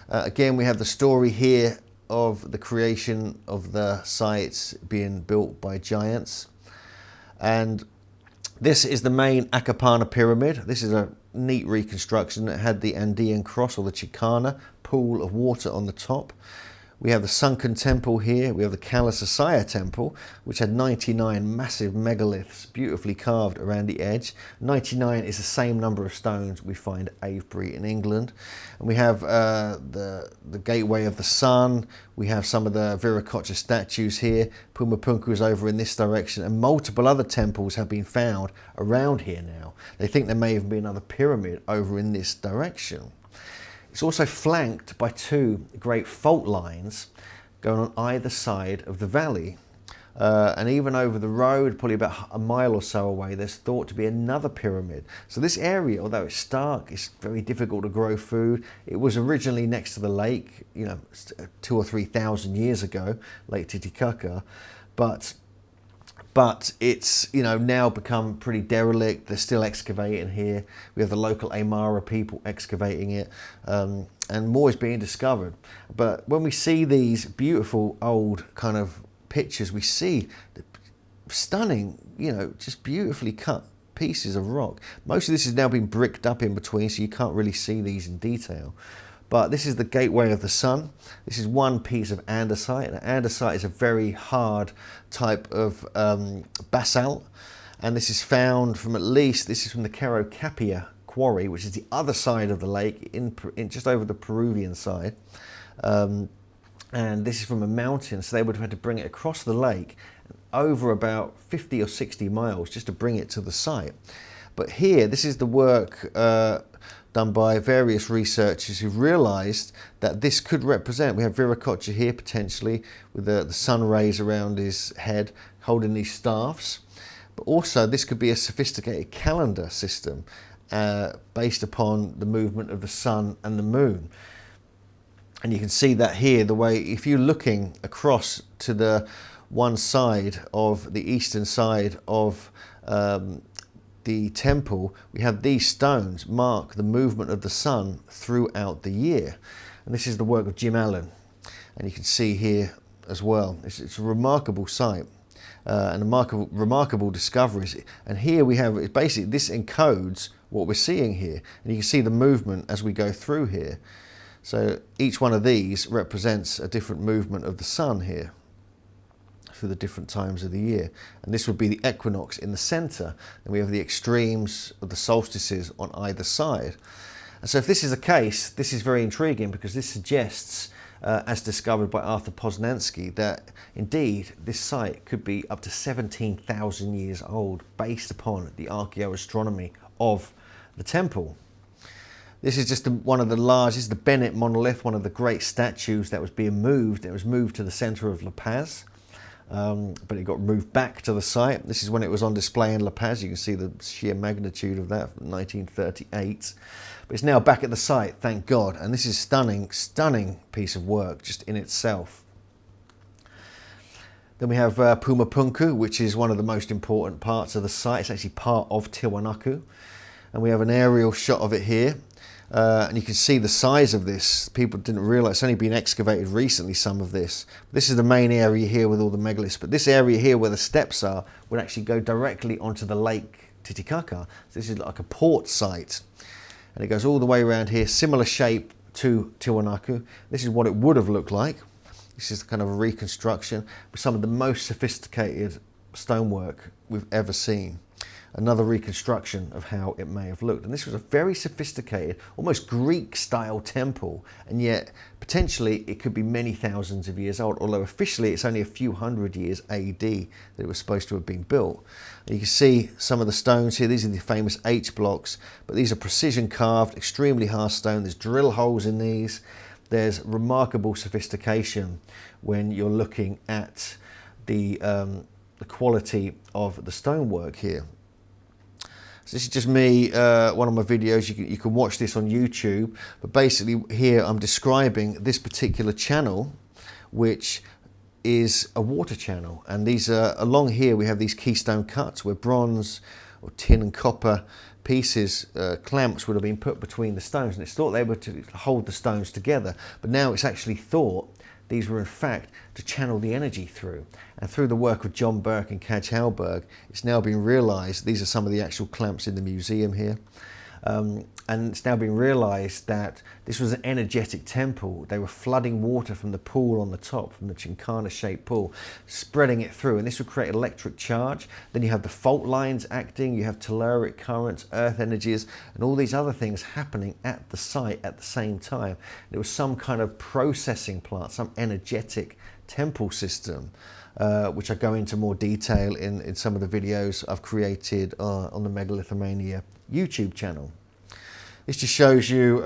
Again, we have the story here of the creation of the sites being built by giants. And this is the main Acapana pyramid. This is a neat reconstruction that had the Andean cross, or the Chicana pool of water on the top. We have the sunken temple here. We have the Sacsayhuaman temple, which had 99 massive megaliths beautifully carved around the edge. 99 is the same number of stones we find at Avebury in England. And we have the Gateway of the Sun. We have some of the Virococha statues here. Puma Punku is over in this direction, and multiple other temples have been found around here now. They think there may even be another pyramid over in this direction. It's also flanked by two great fault lines going on either side of the valley. And even over the road, probably about a mile or so away, there's thought to be another pyramid. So this area, although it's stark, it's very difficult to grow food. It was originally next to the lake, 2,000 or 3,000 years ago, Lake Titicaca. But it's now become pretty derelict. They're still excavating here. We have the local Aymara people excavating it, and more is being discovered. But when we see these beautiful old kind of pictures, we see the stunning, just beautifully cut pieces of rock. Most of this has now been bricked up in between, so you can't really see these in detail. But this is the Gateway of the Sun. This is one piece of andesite. And andesite is a very hard type of basalt. And this is found from this is from the Virococha quarry, which is the other side of the lake, in just over the Peruvian side. And this is from a mountain, so they would have had to bring it across the lake over about 50 or 60 miles just to bring it to the site. But here, this is the work done by various researchers who've realised that this could represent, we have Virococha here potentially with the sun rays around his head holding these staffs, But also this could be a sophisticated calendar system based upon the movement of the sun and the moon. And you can see that here, the way, if you're looking across to the one side of the eastern side of the temple, we have these stones mark the movement of the sun throughout the year. And this is the work of Jim Allen. And you can see here as well, it's a remarkable site and remarkable discoveries. And here we have, basically this encodes what we're seeing here. And you can see the movement as we go through here. So each one of these represents a different movement of the sun here through the different times of the year. And this would be the equinox in the center. And we have the extremes of the solstices on either side. And so if this is the case, this is very intriguing, because this suggests, as discovered by Arthur Poznański, that indeed this site could be up to 17,000 years old based upon the archaeoastronomy of the temple. This is just one of the largest, this is the Bennett monolith, one of the great statues that was being moved. It was moved to the center of La Paz, but it got moved back to the site. This is when it was on display in La Paz. You can see the sheer magnitude of that from 1938. But it's now back at the site, thank God. And this is stunning, stunning piece of work just in itself. Then we have Puma Punku, which is one of the most important parts of the site. It's actually part of Tiwanaku. And we have an aerial shot of it here. And you can see the size of this. People didn't realize it's only been excavated recently, some of this. This is the main area here with all the megaliths. But this area here where the steps are would actually go directly onto the lake Titicaca. So this is like a port site. And it goes all the way around here, similar shape to Tiwanaku. This is what it would have looked like. This is kind of a reconstruction with some of the most sophisticated stonework we've ever seen. Another reconstruction of how it may have looked. And this was a very sophisticated, almost Greek-style temple, and yet potentially it could be many thousands of years old, although officially it's only a few hundred years AD that it was supposed to have been built. And you can see some of the stones here. These are the famous H blocks, but these are precision carved, extremely hard stone. There's drill holes in these. There's remarkable sophistication when you're looking at the quality of the stonework here. So this is just me, one of my videos. You can watch this on YouTube. But basically here I'm describing this particular channel, which is a water channel. And these are, along here we have these keystone cuts where bronze or tin and copper pieces, clamps would have been put between the stones. And it's thought they were to hold the stones together. But now it's actually thought these were in fact to channel the energy through. And through the work of John Burke and Kaj Halberg, it's now been realized, these are some of the actual clamps in the museum here, and it's now been realized that this was an energetic temple. They were flooding water from the pool on the top, from the Chincana-shaped pool, spreading it through, and this would create electric charge. Then you have the fault lines acting, you have telluric currents, earth energies, and all these other things happening at the site at the same time. There was some kind of processing plant, some energetic temple system, which I go into more detail in some of the videos I've created on the Megalithomania YouTube channel. This just shows you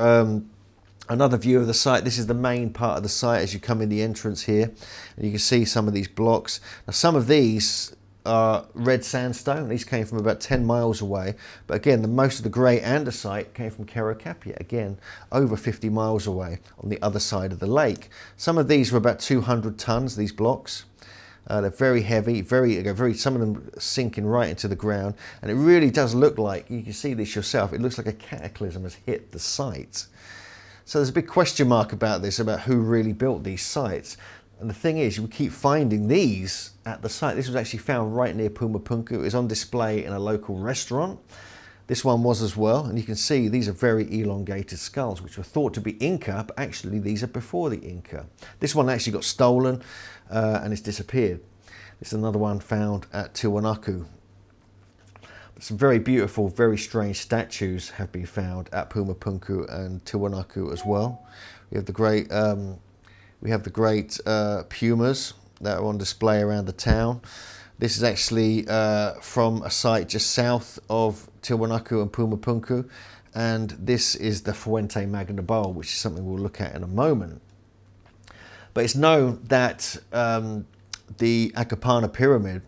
another view of the site. This is the main part of the site as you come in the entrance here, and you can see some of these blocks. Now some of these are red sandstone. These came from about 10 miles away, but again most of the grey andesite came from Virococha, again over 50 miles away on the other side of the lake. Some of these were about 200 tons, these blocks. They're very heavy, some of them sinking right into the ground, and it really does look like, you can see this yourself, it looks like a cataclysm has hit the site. So there's a big question mark about this, about who really built these sites. And the thing is, we keep finding these at the site. This was actually found right near Puma Punku. It was on display in a local restaurant. This one was as well, and you can see these are very elongated skulls, which were thought to be Inca, but actually these are before the Inca. This one actually got stolen and it's disappeared. This is another one found at Tiwanaku. Some very beautiful, very strange statues have been found at Puma Punku and Tiwanaku as well. We have the great pumas that are on display around the town. This is actually from a site just south of Tiwanaku and Puma Punku, and this is the Fuente Magna bowl, which is something we'll look at in a moment. But it's known that the Akapana pyramid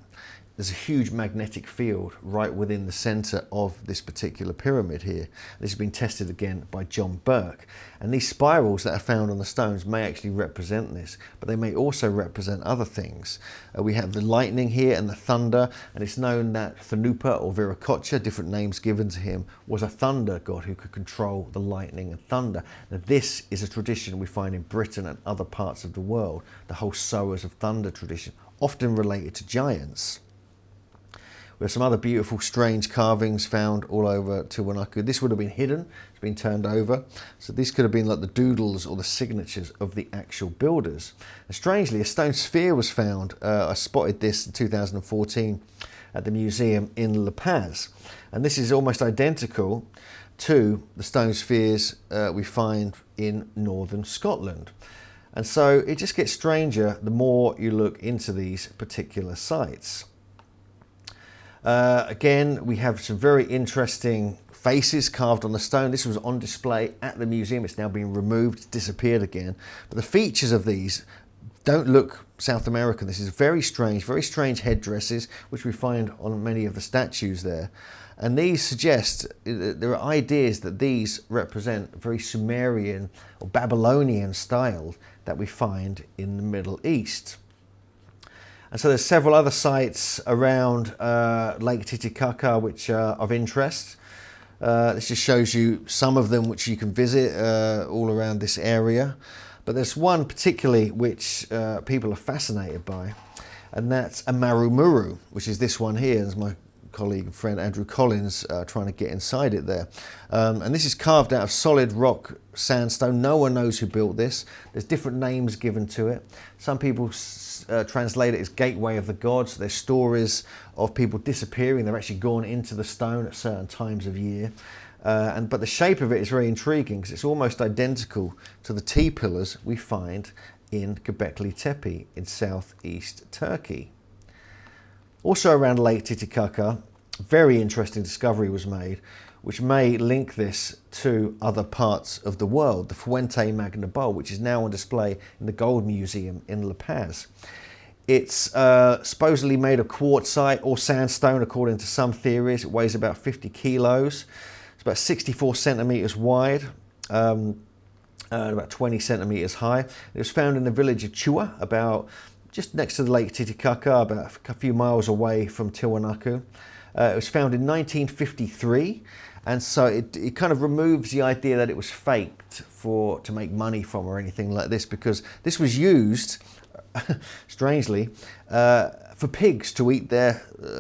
there's a huge magnetic field right within the center of this particular pyramid here. This has been tested again by John Burke. And these spirals that are found on the stones may actually represent this, but they may also represent other things. We have the lightning here and the thunder, and it's known that Thunupa or Virococha, different names given to him, was a thunder god who could control the lightning and thunder. Now this is a tradition we find in Britain and other parts of the world, the whole sowers of thunder tradition, often related to giants. We have some other beautiful, strange carvings found all over Tiwanaku. This would have been hidden, it's been turned over. So these could have been like the doodles or the signatures of the actual builders. And strangely, a stone sphere was found. I spotted this in 2014 at the museum in La Paz. And this is almost identical to the stone spheres we find in northern Scotland. And so it just gets stranger the more you look into these particular sites. Again, we have some very interesting faces carved on the stone. This was on display at the museum. It's now been removed, it's disappeared again. But the features of these don't look South American. This is very strange headdresses, which we find on many of the statues there. And these suggest there are ideas that these represent very Sumerian or Babylonian styles that we find in the Middle East. And so there's several other sites around Lake Titicaca which are of interest. This just shows you some of them which you can visit all around this area. But there's one particularly which people are fascinated by, and that's a Marumuru, which is this one here. There's my colleague and friend Andrew Collins trying to get inside it there. And this is carved out of solid rock sandstone. No one knows who built this. There's different names given to it. Some people translate it as gateway of the gods. There's stories of people disappearing. They're actually gone into the stone at certain times of year. But the shape of it is very intriguing because it's almost identical to the T-pillars we find in Göbekli Tepe in southeast Turkey. Also around Lake Titicaca, a very interesting discovery was made, which may link this to other parts of the world, the Fuente Magna bowl, which is now on display in the Gold Museum in La Paz. It's supposedly made of quartzite or sandstone, according to some theories. It weighs about 50 kilos. It's about 64 centimeters wide, about 20 centimeters high. It was found in the village of Chua, about just next to the Lake Titicaca, about a few miles away from Tiwanaku. It was found in 1953, and so it kind of removes the idea that it was faked to make money from or anything like this, because this was used, strangely, for pigs to eat their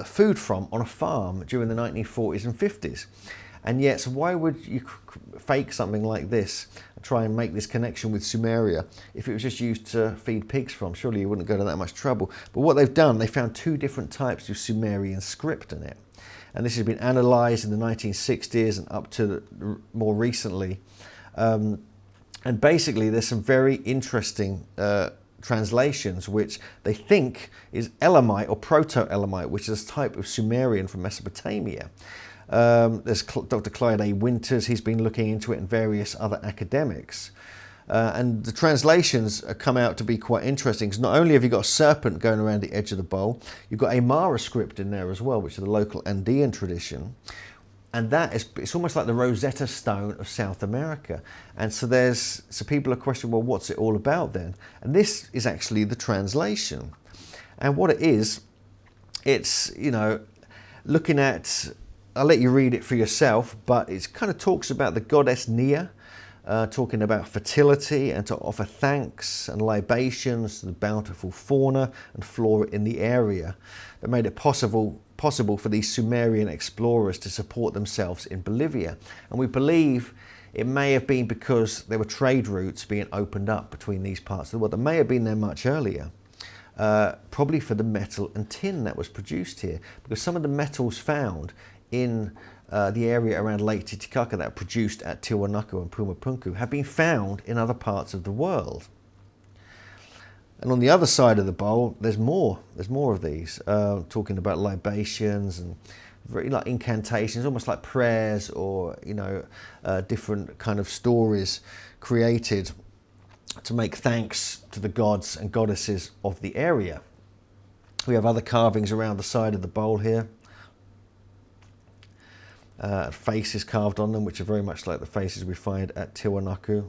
food from on a farm during the 1940s and 50s. And yet, so why would you fake something like this and try and make this connection with Sumeria if it was just used to feed pigs from? Surely you wouldn't go to that much trouble. But what they've done, they found two different types of Sumerian script in it. And this has been analysed in the 1960s and up to more recently. And basically, there's some very interesting translations which they think is Elamite or Proto-Elamite, which is a type of Sumerian from Mesopotamia. There's Dr. Clyde A. Winters, he's been looking into it, and various other academics. And the translations come out to be quite interesting, because not only have you got a serpent going around the edge of the bowl, you've got a Mara script in there as well, which is the local Andean tradition. And that is, it's almost like the Rosetta Stone of South America. And so people are questioning, well, what's it all about then? And this is actually the translation. And what it is, it's, looking at, I'll let you read it for yourself, but it kind of talks about the goddess Nia, talking about fertility and to offer thanks and libations to the bountiful fauna and flora in the area that made it possible for these Sumerian explorers to support themselves in Bolivia. And we believe it may have been because there were trade routes being opened up between these parts of the world. They may have been there much earlier. Probably for the metal and tin that was produced here, because some of the metals found in the area around Lake Titicaca that are produced at Tiwanaku and Puma Punku have been found in other parts of the world. And on the other side of the bowl, there's more of these, talking about libations and very like incantations, almost like prayers or different kind of stories created to make thanks to the gods and goddesses of the area. We have other carvings around the side of the bowl here. Faces carved on them, which are very much like the faces we find at Tiwanaku.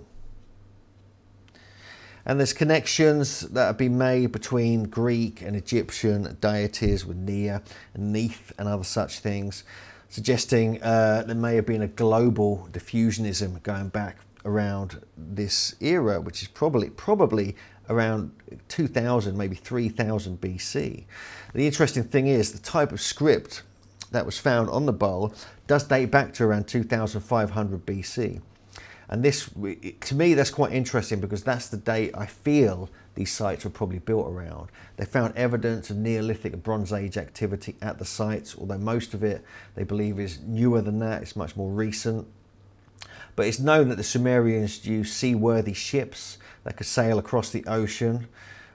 And there's connections that have been made between Greek and Egyptian deities with Nia and Neith and other such things, suggesting there may have been a global diffusionism going back around this era, which is probably around 2000, maybe 3000 BC. The interesting thing is the type of script that was found on the bowl does date back to around 2500 BC. And this, to me, that's quite interesting because that's the date I feel these sites were probably built around. They found evidence of Neolithic and Bronze Age activity at the sites, although most of it they believe is newer than that, it's much more recent. But it's known that the Sumerians used seaworthy ships that could sail across the ocean.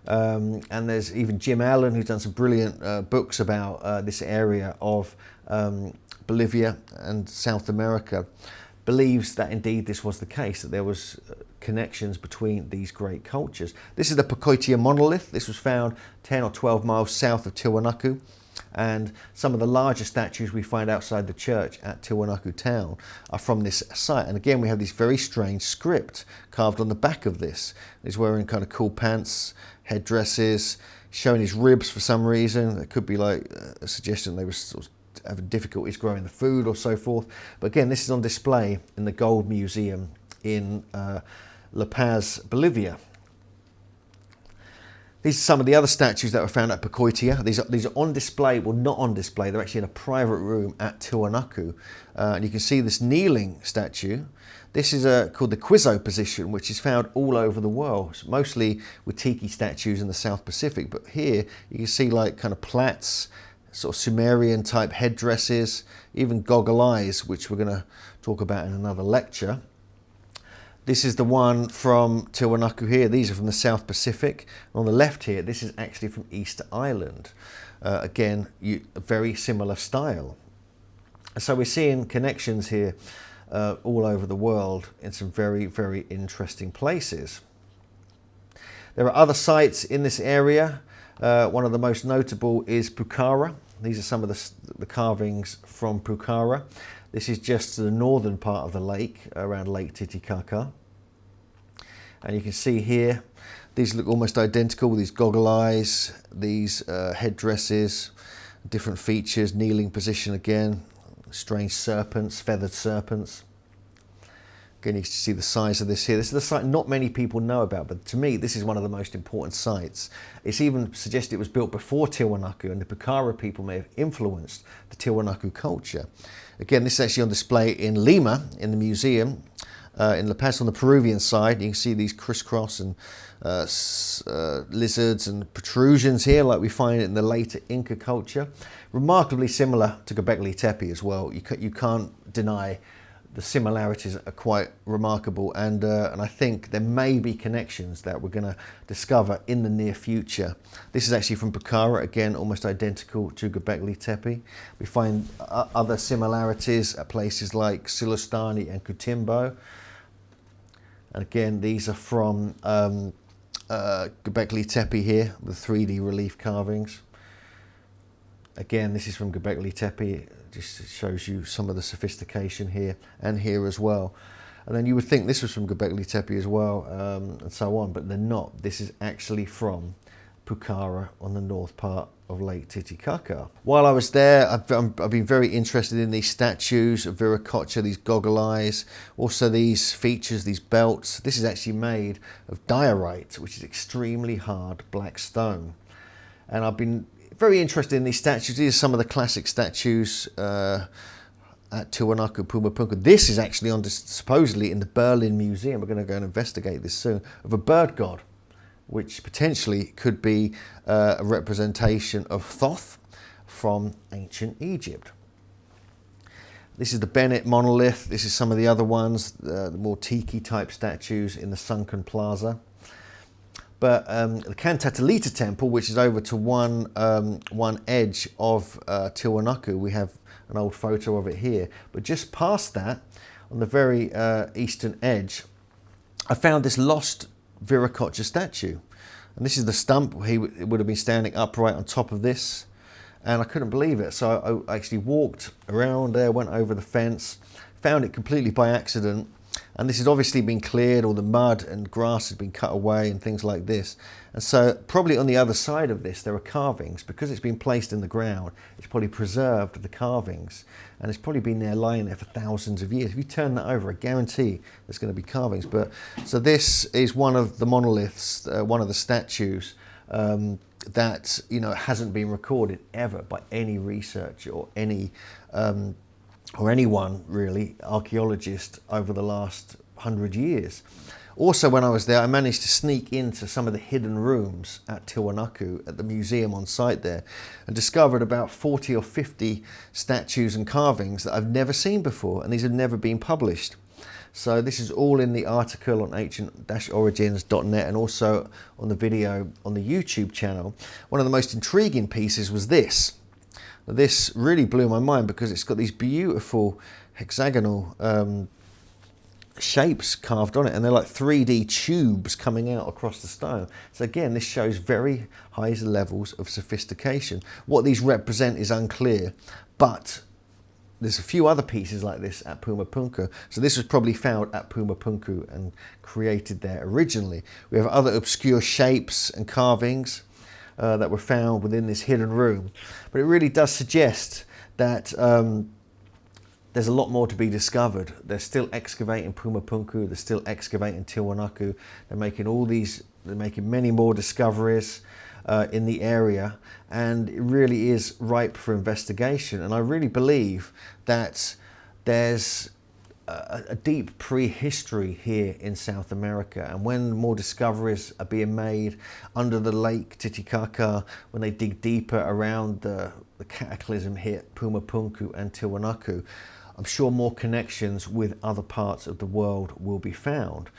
And there's even Jim Allen, who's done some brilliant books about this area of Bolivia and South America, believes that indeed this was the case, that there was connections between these great cultures. This is the Virococha monolith. This was found 10 or 12 miles south of Tiwanaku, and some of the larger statues we find outside the church at Tiwanaku town are from this site. And again, we have this very strange script carved on the back of this. He's wearing kind of cool pants, headdresses, showing his ribs for some reason. It could be like a suggestion they were sort of having difficulties growing the food or so forth. But again, this is on display in the Gold Museum in La Paz, Bolivia. These are some of the other statues that were found at Virococha. These are on display, well, not on display, they're actually in a private room at Tiwanaku. And you can see this kneeling statue. This is called the Quizo position, which is found all over the world, mostly with tiki statues in the South Pacific. But here you can see like kind of plaits, sort of Sumerian type headdresses, even goggle eyes, which we're going to talk about in another lecture. This is the one from Tiwanaku here. These are from the South Pacific. On the left here, this is actually from Easter Island. Again, a very similar style. So we're seeing connections here all over the world in some very, very interesting places. There are other sites in this area. One of the most notable is Pucara. These are some of the carvings from Pucara. This is just to the northern part of the lake, around Lake Titicaca. And you can see here, these look almost identical, these goggle eyes, these headdresses, different features, kneeling position again, strange serpents, feathered serpents. Again, you can see the size of this here. This is the site not many people know about, but to me, this is one of the most important sites. It's even suggested it was built before Tiwanaku, and the Pucara people may have influenced the Tiwanaku culture. Again, this is actually on display in Lima, in the museum, in La Paz on the Peruvian side. You can see these crisscross and lizards and protrusions here, like we find in the later Inca culture. Remarkably similar to Göbekli Tepe as well. You can't deny the similarities are quite remarkable, and I think there may be connections that we're going to discover in the near future. This is actually from Pucara, again almost identical to Göbekli Tepe. We find other similarities at places like Silustani and Kutimbo. And again, these are from Göbekli Tepe here, the 3D relief carvings. Again, this is from Göbekli Tepe. It just shows you some of the sophistication here and here as well. And then you would think this was from Göbekli Tepe as well, and so on, but they're not. This is actually from Pucara on the north part of Lake Titicaca. While I was there, I've been very interested in these statues of Virococha, these goggle eyes, also these features, these belts. This is actually made of diorite, which is extremely hard black stone. And I've been very interested in these statues. These are some of the classic statues at Tiwanaku, Puma, Punku. This is actually supposedly in the Berlin Museum. We're going to go and investigate this soon, of a bird god, which potentially could be a representation of Thoth from ancient Egypt. This is the Bennett monolith. This is some of the other ones, the more tiki type statues in the sunken plaza. But the Cantatalita temple, which is over to one edge of Tiwanaku, we have an old photo of it here. But just past that, on the very eastern edge, I found this lost Virococha statue. And this is the stump. He would have been standing upright on top of this. And I couldn't believe it. So I actually walked around there, went over the fence, found it completely by accident. And this has obviously been cleared, all the mud and grass has been cut away and things like this. And so probably on the other side of this, there are carvings. Because it's been placed in the ground, it's probably preserved the carvings. And it's probably been there lying there for thousands of years. If you turn that over, I guarantee there's going to be carvings. But so this is one of the monoliths, one of the statues that, you know, hasn't been recorded ever by any researcher or any or anyone really, archaeologist, over the last 100 years. Also, when I was there, I managed to sneak into some of the hidden rooms at Tiwanaku, at the museum on site there, and discovered about 40 or 50 statues and carvings that I've never seen before, and these have never been published. So this is all in the article on ancient-origins.net and also on the video on the YouTube channel. One of the most intriguing pieces was this. This really blew my mind because it's got these beautiful hexagonal shapes carved on it, and they're like 3D tubes coming out across the stone. So again, this shows very high levels of sophistication. What these represent is unclear, but there's a few other pieces like this at Puma Punku. So this was probably found at Puma Punku and created there originally. We have other obscure shapes and carvings that were found within this hidden room. But it really does suggest that there's a lot more to be discovered. They're still excavating Puma Punku, they're still excavating Tiwanaku. They're making many more discoveries in the area, and it really is ripe for investigation. And I really believe that there's a deep prehistory here in South America, and when more discoveries are being made under the lake Titicaca, when they dig deeper around the cataclysm hit Puma Punku and Tiwanaku, I'm sure more connections with other parts of the world will be found.